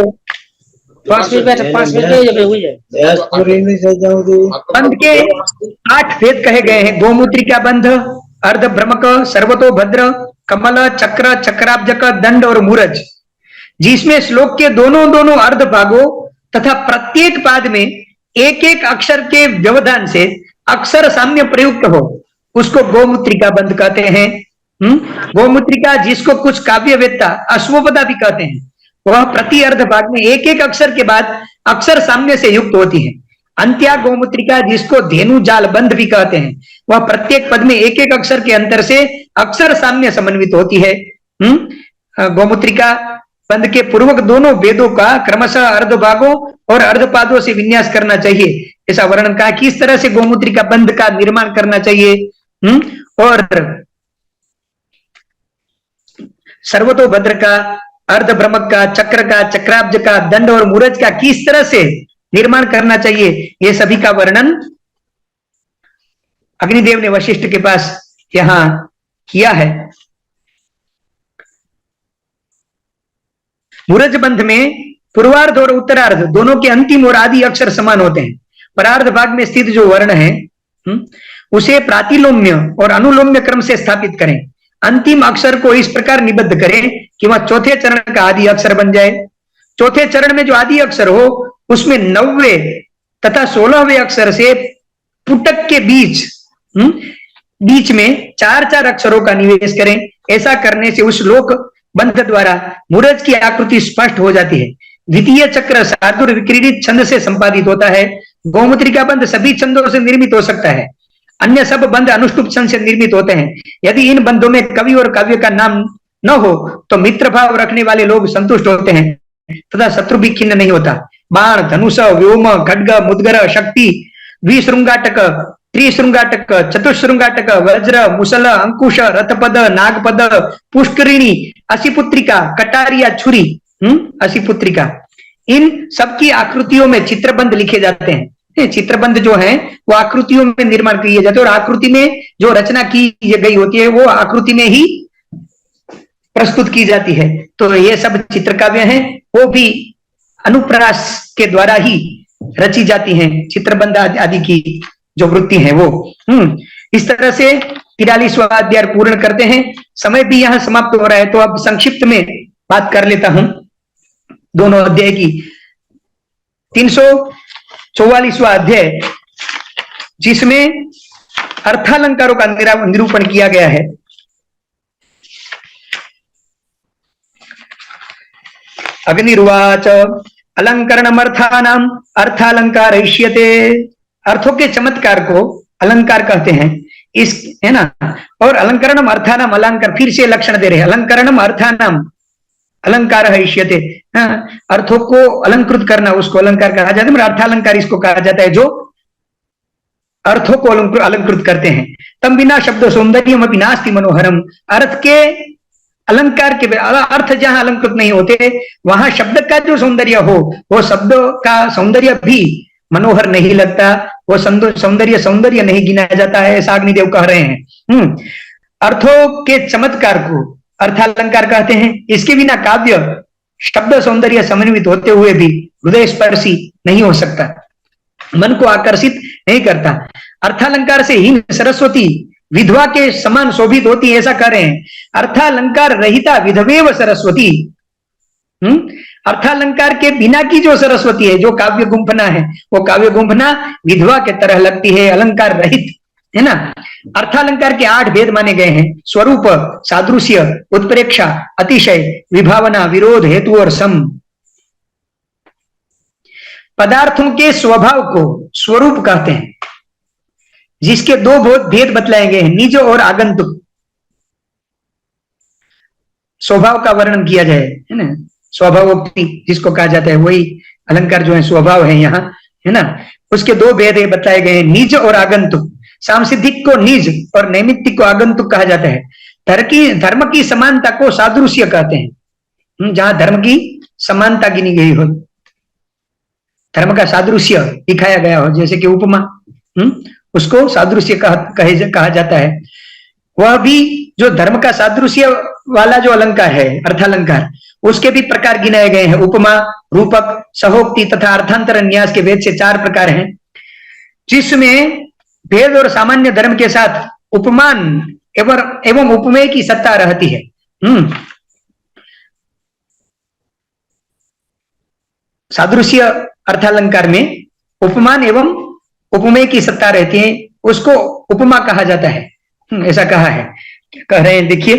5 मिनट हुई है। बंध के 8 भेद कहे गए हैं। गोमूत्रिका बंध, अर्ध भ्रमक, सर्वतोभद्र, कमल, चक्र, चक्राब्जक, दंड और मूरज, जिसमें श्लोक के दोनों अर्ध भागों तथा प्रत्येक पाद में एक एक अक्षर के व्यवधान से अक्षर साम्य प्रयुक्त हो उसको गोमूत्रिका बंध कहते हैं। गोमूत्रिका, जिसको कुछ काव्यवेत्ता अश्वपदा भी कहते हैं, वह प्रति अर्ध भाग में एक एक अक्षर के बाद अक्षर साम्य से युक्त होती है। अंत्या गोमूत्रिका, जिसको धेनु जाल बंध भी कहते हैं, वह प्रत्येक पद में एक एक अक्षर के अंतर से अक्षर साम्य समन्वित होती है। गोमूत्रिका बंध के पूर्वक दोनों वेदों का क्रमशः अर्धभागों और अर्धपादों से विन्यास करना चाहिए, ऐसा वर्णन कहा। किस तरह से गोमूत्रिका बंध का निर्माण करना चाहिए और सर्वतोभद्र का, अर्धभ्रमक का, चक्र का, चक्राब्ज का, दंड और मूरज का किस तरह से निर्माण करना चाहिए, ये सभी का वर्णन अग्निदेव ने वशिष्ठ के पास यहां किया है। मूरज बंध में पूर्वार्ध और उत्तरार्ध दोनों के अंतिम और आदि अक्षर समान होते हैं। परार्ध भाग में स्थित जो वर्ण है उसे प्रातिलोम्य और अनुलोम्य क्रम से स्थापित करें। अंतिम अक्षर को इस प्रकार निबद्ध करें कि वह चौथे चरण का आदि अक्षर बन जाए। चौथे चरण में जो आदि अक्षर हो उसमें 9वें तथा 16वें अक्षर से पुटक के बीच में 4-4 अक्षरों का निवेश करें। ऐसा करने से उस श्लोक बंध द्वारा मूरज की आकृति स्पष्ट हो जाती है। द्वितीय चक्र साधुर विक्रीडित छंद से संपादित होता है। गोमूत्रिका बंध सभी छंदों से निर्मित हो सकता है। अन्य सब बंध अनुष्टुप छंद से निर्मित होते हैं। यदि इन बंधों में कवि और काव्य का नाम न हो तो मित्र भाव रखने वाले लोग संतुष्ट होते हैं तथा शत्रु भी खिन्न नहीं होता। बाण, धनुष, व्योम, खड्ग, मुद्गर, शक्ति, द्विशृंगाटक, त्रिशृंगाटक, चतुश्रृंगाटक, वज्र, मुसल, अंकुश, रथपद, नागपद, पुष्करिणी, असिपुत्रिका, कटारिया, छुरी, असिपुत्रिका, इन सबकी आकृतियों में चित्रबंध लिखे जाते हैं। चित्रबंध जो है वो आकृतियों में निर्माण किए जाते हैं और आकृति में जो रचना की गई होती है वो आकृति में ही प्रस्तुत की जाती है। तो ये सब चित्रकाव्य हैं, वो भी अनुप्रास के द्वारा ही रची जाती हैं। चित्रबंध आदि की जो वृत्ति है वो इस तरह से 43वां अध्याय पूर्ण करते हैं। समय भी यहां समाप्त हो रहा है तो अब संक्षिप्त में बात कर लेता हूं दोनों अध्याय की। 344वां अध्याय जिसमें अर्थालंकारों का निरूपण किया गया है। अग्निरुवाच अलंकरणमर्थानाम अर्थालंकारयिष्यते। अर्थों के चमत्कार को अलंकार कहते हैं, इस है ना। और अलंकरणम अर्थानाम, अलंकार फिर से लक्षण दे रहे हैं। अलंकरणम अर्थानाम अलंकार हयिष्यते, अर्थों को अलंकृत करना उसको अलंकार कहा जाता है। अर्थालंकार इसको कहा जाता है जो अर्थों को अलंकृत करते हैं। तम बिना शब्द सौंदर्यम अपि नास्ति मनोहरम। अर्थ के अलंकार के अर्थ जहां अलंकृत नहीं होते वहां शब्द का जो सौंदर्य हो वो शब्द का सौंदर्य भी मनोहर नहीं लगता, वो सौंदर्य नहीं गिना जाता है, ऐसा अग्निदेव कह रहे हैं। अर्थों के चमत्कार को अर्थालंकार कहते हैं। इसके बिना काव्य शब्द सौंदर्य समन्वित होते हुए भी हृदय स्पर्शी नहीं हो सकता, मन को आकर्षित नहीं करता। अर्थालंकार से हीन सरस्वती विधवा के समान शोभित होती है, ऐसा कह रहे हैं। अर्थालंकार रहिता विधवेव सरस्वती। अर्थालंकार के बिना की जो सरस्वती है, जो काव्य गुंफना है, वो काव्य गुंफना विधवा के तरह लगती है। अलंकार रहित है ना। अर्थालंकार के 8 भेद माने गए हैं: स्वरूप, सादृश्य, उत्प्रेक्षा, अतिशय, विभावना, विरोध, हेतु और सम। पदार्थों के स्वभाव को स्वरूप कहते हैं, जिसके 2 भेद बतलाए गए हैं: निज और आगंतुक। स्वभाव का वर्णन किया जाए, है ना, स्वभावोक्ति जिसको कहा जाता है, वही अलंकार जो है स्वभाव है यहाँ, है ना। उसके 2 भेद बताए गए हैं: निज और आगंतुक। सांसिधिक को निज और नैमित्तिक को आगंतुक कहा जाता है। धर्म की समानता को सादृश्य कहते हैं, जहां धर्म की समानता गिनी गई हो, धर्म का सादृश्य दिखाया गया हो, जैसे कि उपमा, उसको सादृश्य कहा जाता है। वह भी जो धर्म का सादृश्य वाला जो अलंकार है, अर्थालंकार, उसके भी प्रकार गिनाए गए हैं: उपमा, रूपक, सहोक्ति तथा अर्थांतर न्यास के भेद से 4 प्रकार हैं, जिसमें भेद और सामान्य धर्म के साथ उपमान एवं उपमेय की सत्ता रहती है। सादृश्य अर्थालंकार में उपमान एवं उपमेय की सत्ता रहती है, उसको उपमा कहा जाता है। ऐसा कहा है, क्या कह रहे हैं देखिए।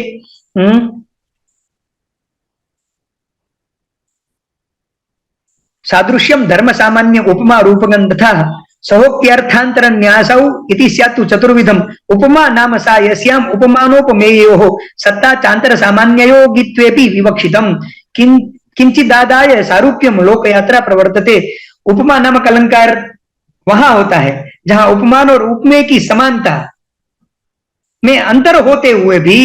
सादृश्यम धर्म सामान्य उपमा रूपगं तथा सहोक्त्यर्थांतर न्यासौ इति स्यात्तु चतुर्विधम उपमा नाम सा यस्याम उपमानोपमेयोः सत्ता चांतर सामान्ययोगित्वेपि विवक्षितम किंचिदादाय सारूप्यम लोकयात्रा प्रवर्तते। उपमा नामक अलंकार वहां होता है जहां उपमान और उपमेय की समानता में अंतर होते हुए भी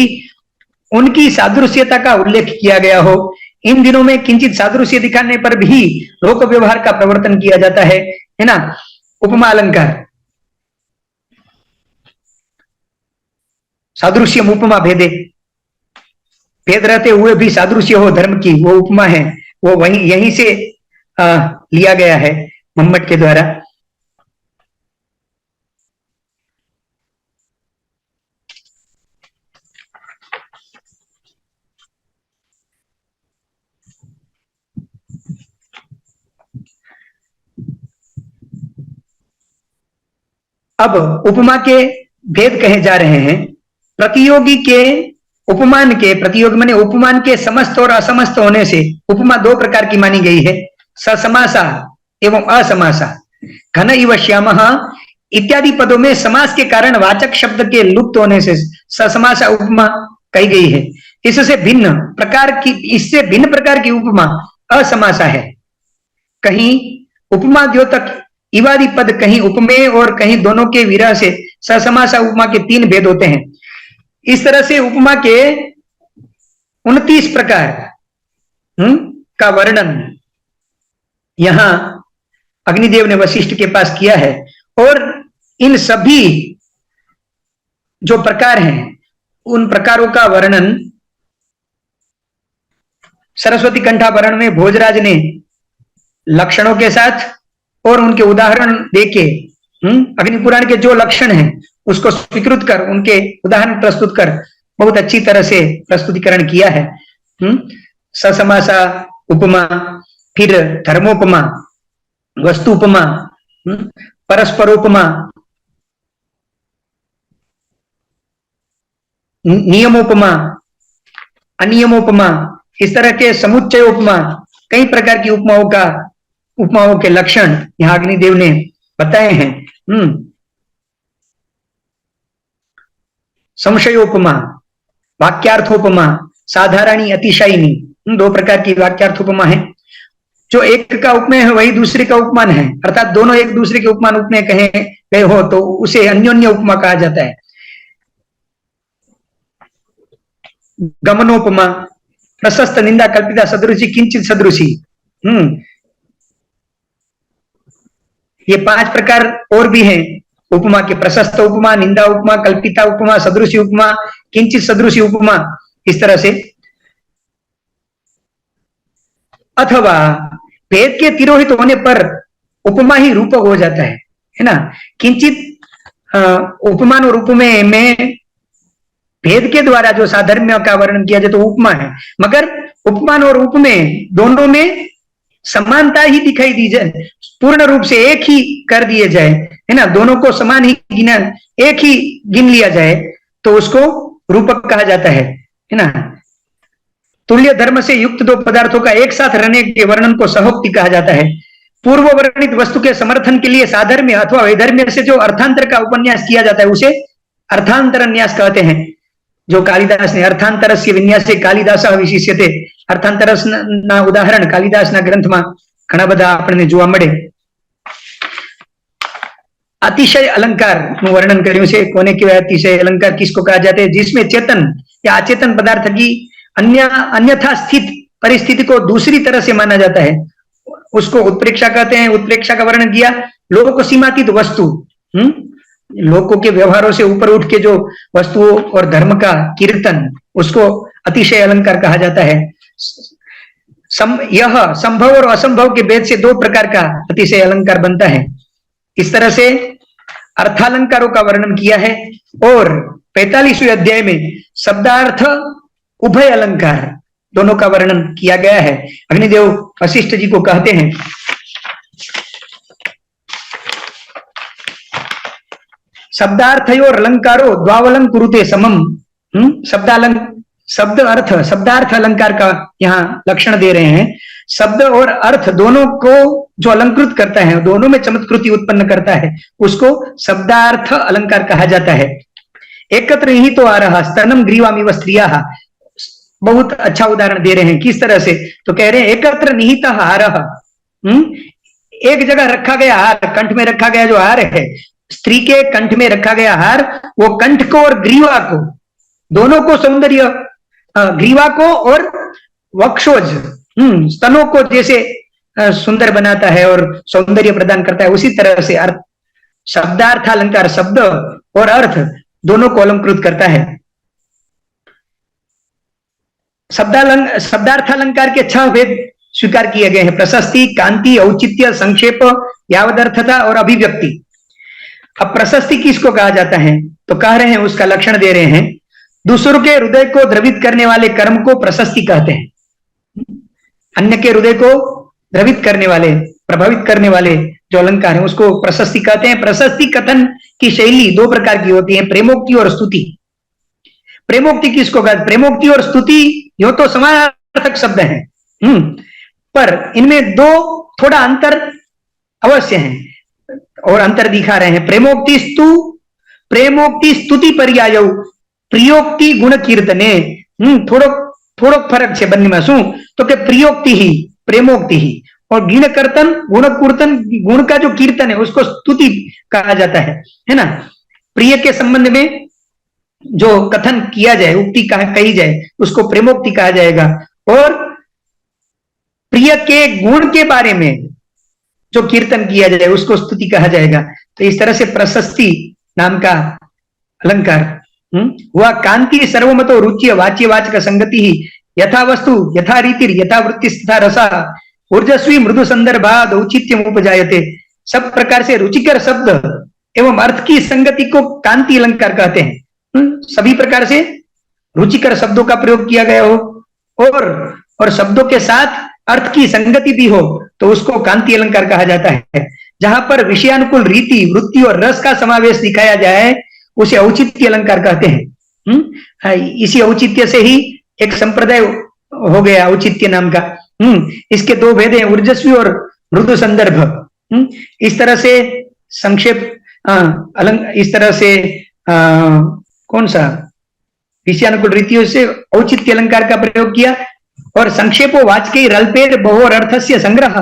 उनकी सादृश्यता का उल्लेख किया गया हो। इन दिनों में किंचित सादृश्य दिखाने पर भी लोक व्यवहार का प्रवर्तन किया जाता है ना। उपमा अलंकार, सादृश्य उपमा भेदे, भेद रहते हुए भी सादृश्य हो धर्म की, वो उपमा है। वो वहीं यहीं से लिया गया है मम्मट के द्वारा। अब उपमा के भेद कहे जा रहे हैं। प्रतियोगी के उपमान के, प्रतियोगी माने उपमान के समस्त और असमस्त होने से उपमा 2 प्रकार की मानी गई है: ससमासा एवं असमासा। घन इव श्यामः इत्यादि पदों में समास के कारण वाचक शब्द के लुप्त होने से ससमासा उपमा कही गई है। इससे भिन्न प्रकार की उपमा असमासा है। कहीं उपमा द्योतक इवादि पद, कहीं उपमेय और कहीं दोनों के विरह से ससमासा उपमा के 3 भेद होते हैं। इस तरह से उपमा के 29 प्रकार का वर्णन यहां अग्निदेव ने वशिष्ठ के पास किया है। और इन सभी जो प्रकार हैं उन प्रकारों का वर्णन सरस्वती कंठाभरण में भोजराज ने लक्षणों के साथ और उनके उदाहरण देके अग्निपुराण के जो लक्षण हैं उसको स्वीकृत कर उनके उदाहरण प्रस्तुत कर बहुत अच्छी तरह से प्रस्तुतिकरण किया है। ससमासा उपमा, फिर धर्मोपमा, वस्तु उपमा, परस्परोपमा, नियमोपमा, अनियमोपमा, इस तरह के समुच्चय उपमा, कई प्रकार की उपमाओं के लक्षण यहाँ अग्निदेव ने बताए हैं। संशयोपमा, वाक्यार्थोपमा, साधारणी, अतिशयनी, 2 प्रकार की वाक्यार्थोपमा है। जो एक का उपमेय है वही दूसरे का उपमान है, अर्थात दोनों एक दूसरे के उपमान उपमेय कहे गए हो तो उसे अन्योन्य उपमा कहा जाता है। गमनोपमा, प्रशस्त, निंदा, कल्पिता, सदृशी, किंचित सदृशी, ये 5 प्रकार और भी हैं उपमा के: प्रशस्त उपमा, निंदा उपमा, कल्पिता उपमा, सदृशी उपमा, किंचित सदृशी उपमा, इस तरह से। अथवा भेद के तिरोहित होने पर उपमा ही रूपक हो जाता है ना। किंचित उपमान और उपमेय में भेद के द्वारा जो साधर्म्य का वर्णन किया जाए तो उपमा है, मगर उपमान और उपमेय दोनों में समानता ही दिखाई दी जाए, पूर्ण रूप से एक ही कर दिए जाए है ना, दोनों को समान ही गिना, एक ही गिन लिया जाए तो उसको रूपक कहा जाता है ना। तुल्य धर्म से युक्त दो पदार्थों का एक साथ रहने के वर्णन को सहोक्ति कहा जाता है। पूर्व वर्णित वस्तु के समर्थन के लिए साधर्म्य अथवा वैधर्म्य से जो अर्थांतर का उपन्यास किया जाता है उसे अर्थांतरन्यास कहते हैं। जो कालिदास ने अर्थांतरस्य विन्यासे कालिदासः विशिष्यते, अर्थांतरसना उदाहरण कालिदासના ગ્રંથમાં ઘણા બધા આપણને જોવા મળે। अतिशय अलंकार નું વર્ણન કર્યું છે। કોને કહેવાય अतिशय अलंकार, किसको कहा जाता है? जिसमें चेतन या अचेतन पदार्थ की अन्यथा स्थित परिस्थिति को दूसरी तरह से माना जाता है, उसको उत्प्रेक्षा कहते हैं। उत्प्रेक्षा का वर्णन किया। लोगों को सीमातीत वस्तु, लोगों के व्यवहारों से ऊपर उठ के जो वस्तुओं और धर्म का कीर्तन, उसको अतिशय अलंकार कहा जाता है। यह संभव और असंभव के भेद से दो प्रकार का अतिशय अलंकार बनता है। इस तरह से अर्थालंकारों का वर्णन किया है। और 45वें अध्याय में शब्दार्थ उभय अलंकार दोनों का वर्णन किया गया है। अग्निदेव वशिष्ठ जी को कहते हैं, शब्दार्थयोर अलंकारो द्वावलंकुरुते समम। शब्दार्थ अलंकार का यहाँ लक्षण दे रहे हैं। शब्द और अर्थ दोनों को जो अलंकृत करता है, दोनों में चमत्कृति उत्पन्न करता है, उसको शब्दार्थ अलंकार कहा जाता है। एकत्र ही तो आ रहा स्तनम ग्रीवामिव स्त्रियाः, बहुत अच्छा उदाहरण दे रहे हैं। किस तरह से? तो कह रहे हैं एकत्र निहित हारः, एक जगह रखा गया हार, कंठ में रखा गया जो हार है, स्त्री के कंठ में रखा गया हार, वो कंठ को और ग्रीवा को, दोनों को सौंदर्य, ग्रीवा को और वक्षोज, स्तनों को जैसे सुंदर बनाता है और सौंदर्य प्रदान करता है, उसी तरह से शब्दार्थ अलंकार शब्द और अर्थ दोनों को अलंकृत करता है। शब्दार्थ अलंकार के 6 भेद स्वीकार किए गए हैं: प्रशस्ति, कांति, औचित्य, संक्षेप, यावदर्थता और अभिव्यक्ति। अब प्रशस्ति किसको कहा जाता है? तो कह रहे हैं, उसका लक्षण दे रहे हैं, दूसरों के हृदय को द्रवित करने वाले कर्म को प्रशस्ति कहते हैं। अन्य के हृदय को द्रवित करने वाले, प्रभावित करने वाले जो अलंकार है उसको प्रशस्ति कहते हैं। प्रशस्ति कथन की शैली 2 प्रकार की होती है, प्रेमोक्ति और स्तुति। प्रेमोक्ति किसको कहते हैं? प्रेमोक्ति और स्तुति यो तो समानार्थक शब्द हैं, पर इनमें 2 थोड़ा अंतर अवश्य है और अंतर दिखा रहे हैं। प्रेमोक्ति स्तुति पर्याय प्रियोक्ति गुण कीर्तने, थोड़ो फरक है बन्नी में। शू तो के प्रियोक्ति ही प्रेमोक्ति ही, और गुण कीर्तन, गुण का जो कीर्तन है उसको स्तुति कहा जाता है ना। प्रिय के संबंध में जो कथन किया जाए, उक्ति कही जाए, उसको प्रेमोक्ति कहा जाएगा। और प्रिय के गुण के बारे में जो कीर्तन किया जाए उसको स्तुति कहा जाएगा। तो इस तरह से प्रशस्ति नाम का अलंकार हुआ। कांति सर्वमतो रुचि वाच्य वाचक संगति ही यथा वस्तु यथा रीति यथा वृत्ति तथा रसा ऊर्जस्वी मृदु संदर्भाद औचित्यम उपजायते। सब प्रकार से रुचिकर शब्द एवं अर्थ की संगति को कांति अलंकार कहते हैं। सभी प्रकार से रुचिकर शब्दों का प्रयोग किया गया हो और शब्दों के साथ अर्थ की संगति भी हो तो उसको कांति अलंकार कहा जाता है। जहां पर विषयानुकूल रीति, वृत्ति और रस का समावेश दिखाया जाए उसे औचित्य अलंकार कहते हैं। इसी औचित्य से ही एक संप्रदाय हो गया औचित्य नाम का। इसके 2 भेद हैं, ऊर्जस्वी और मृदु संदर्भ। इस तरह से संक्षेप इस तरह से कौन सा विषयानुकूल रीतियों से औचित्य अलंकार का प्रयोग किया। और संक्षेपो वाचके रल्पेर बहुर अर्थस्य संग्रह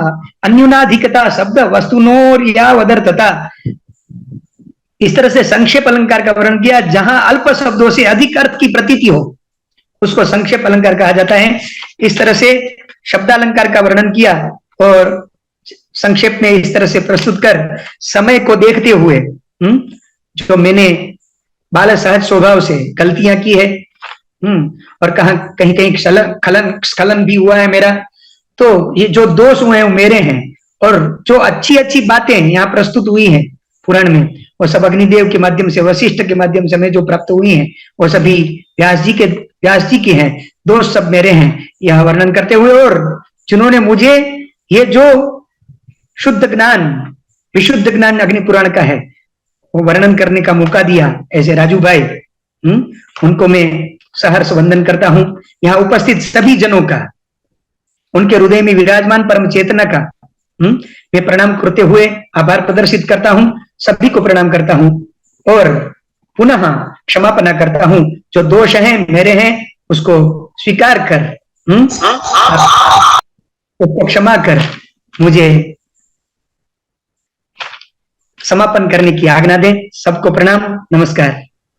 अन्यूनाधिकता शब्द वस्तुनोर या वदर्थता। इस तरह से संक्षेप अलंकार का वर्णन किया। जहां अल्प शब्दों से अधिक अर्थ की प्रतीति हो उसको संक्षेप अलंकार कहा जाता है। इस तरह से शब्दालंकार का वर्णन किया और संक्षेप में इस तरह से प्रस्तुत कर समय को देखते हुए जो मैंने बाल सहज स्वभाव से गलतियां की है और कहीं कहीं स्खलन भी हुआ है मेरा, तो ये जो दोष हुए हैं वो मेरे हैं। और जो अच्छी अच्छी बातें यहाँ प्रस्तुत हुई हैं पुराण में वो सब अग्निदेव के माध्यम से, वशिष्ठ के माध्यम से हमें जो प्राप्त हुई हैं वो सभी व्यास जी के हैं। दोष सब मेरे हैं यह वर्णन करते हुए। और जिन्होंने मुझे ये जो शुद्ध ज्ञान, विशुद्ध ज्ञान अग्नि पुराण का है वो वर्णन करने का मौका दिया, ऐसे राजू भाई, उनको मैं सहर्ष वंदन करता हूं। यहाँ उपस्थित सभी जनों का, उनके हृदय में विराजमान परम चेतना का मैं प्रणाम करते हुए आभार प्रदर्शित करता हूं, सभी को प्रणाम करता हूं और पुनः क्षमापना करता हूं। जो दोष हैं मेरे हैं उसको स्वीकार कर, उसको क्षमा कर, मुझे समापन करने की आज्ञा दे। सबको प्रणाम, नमस्कार।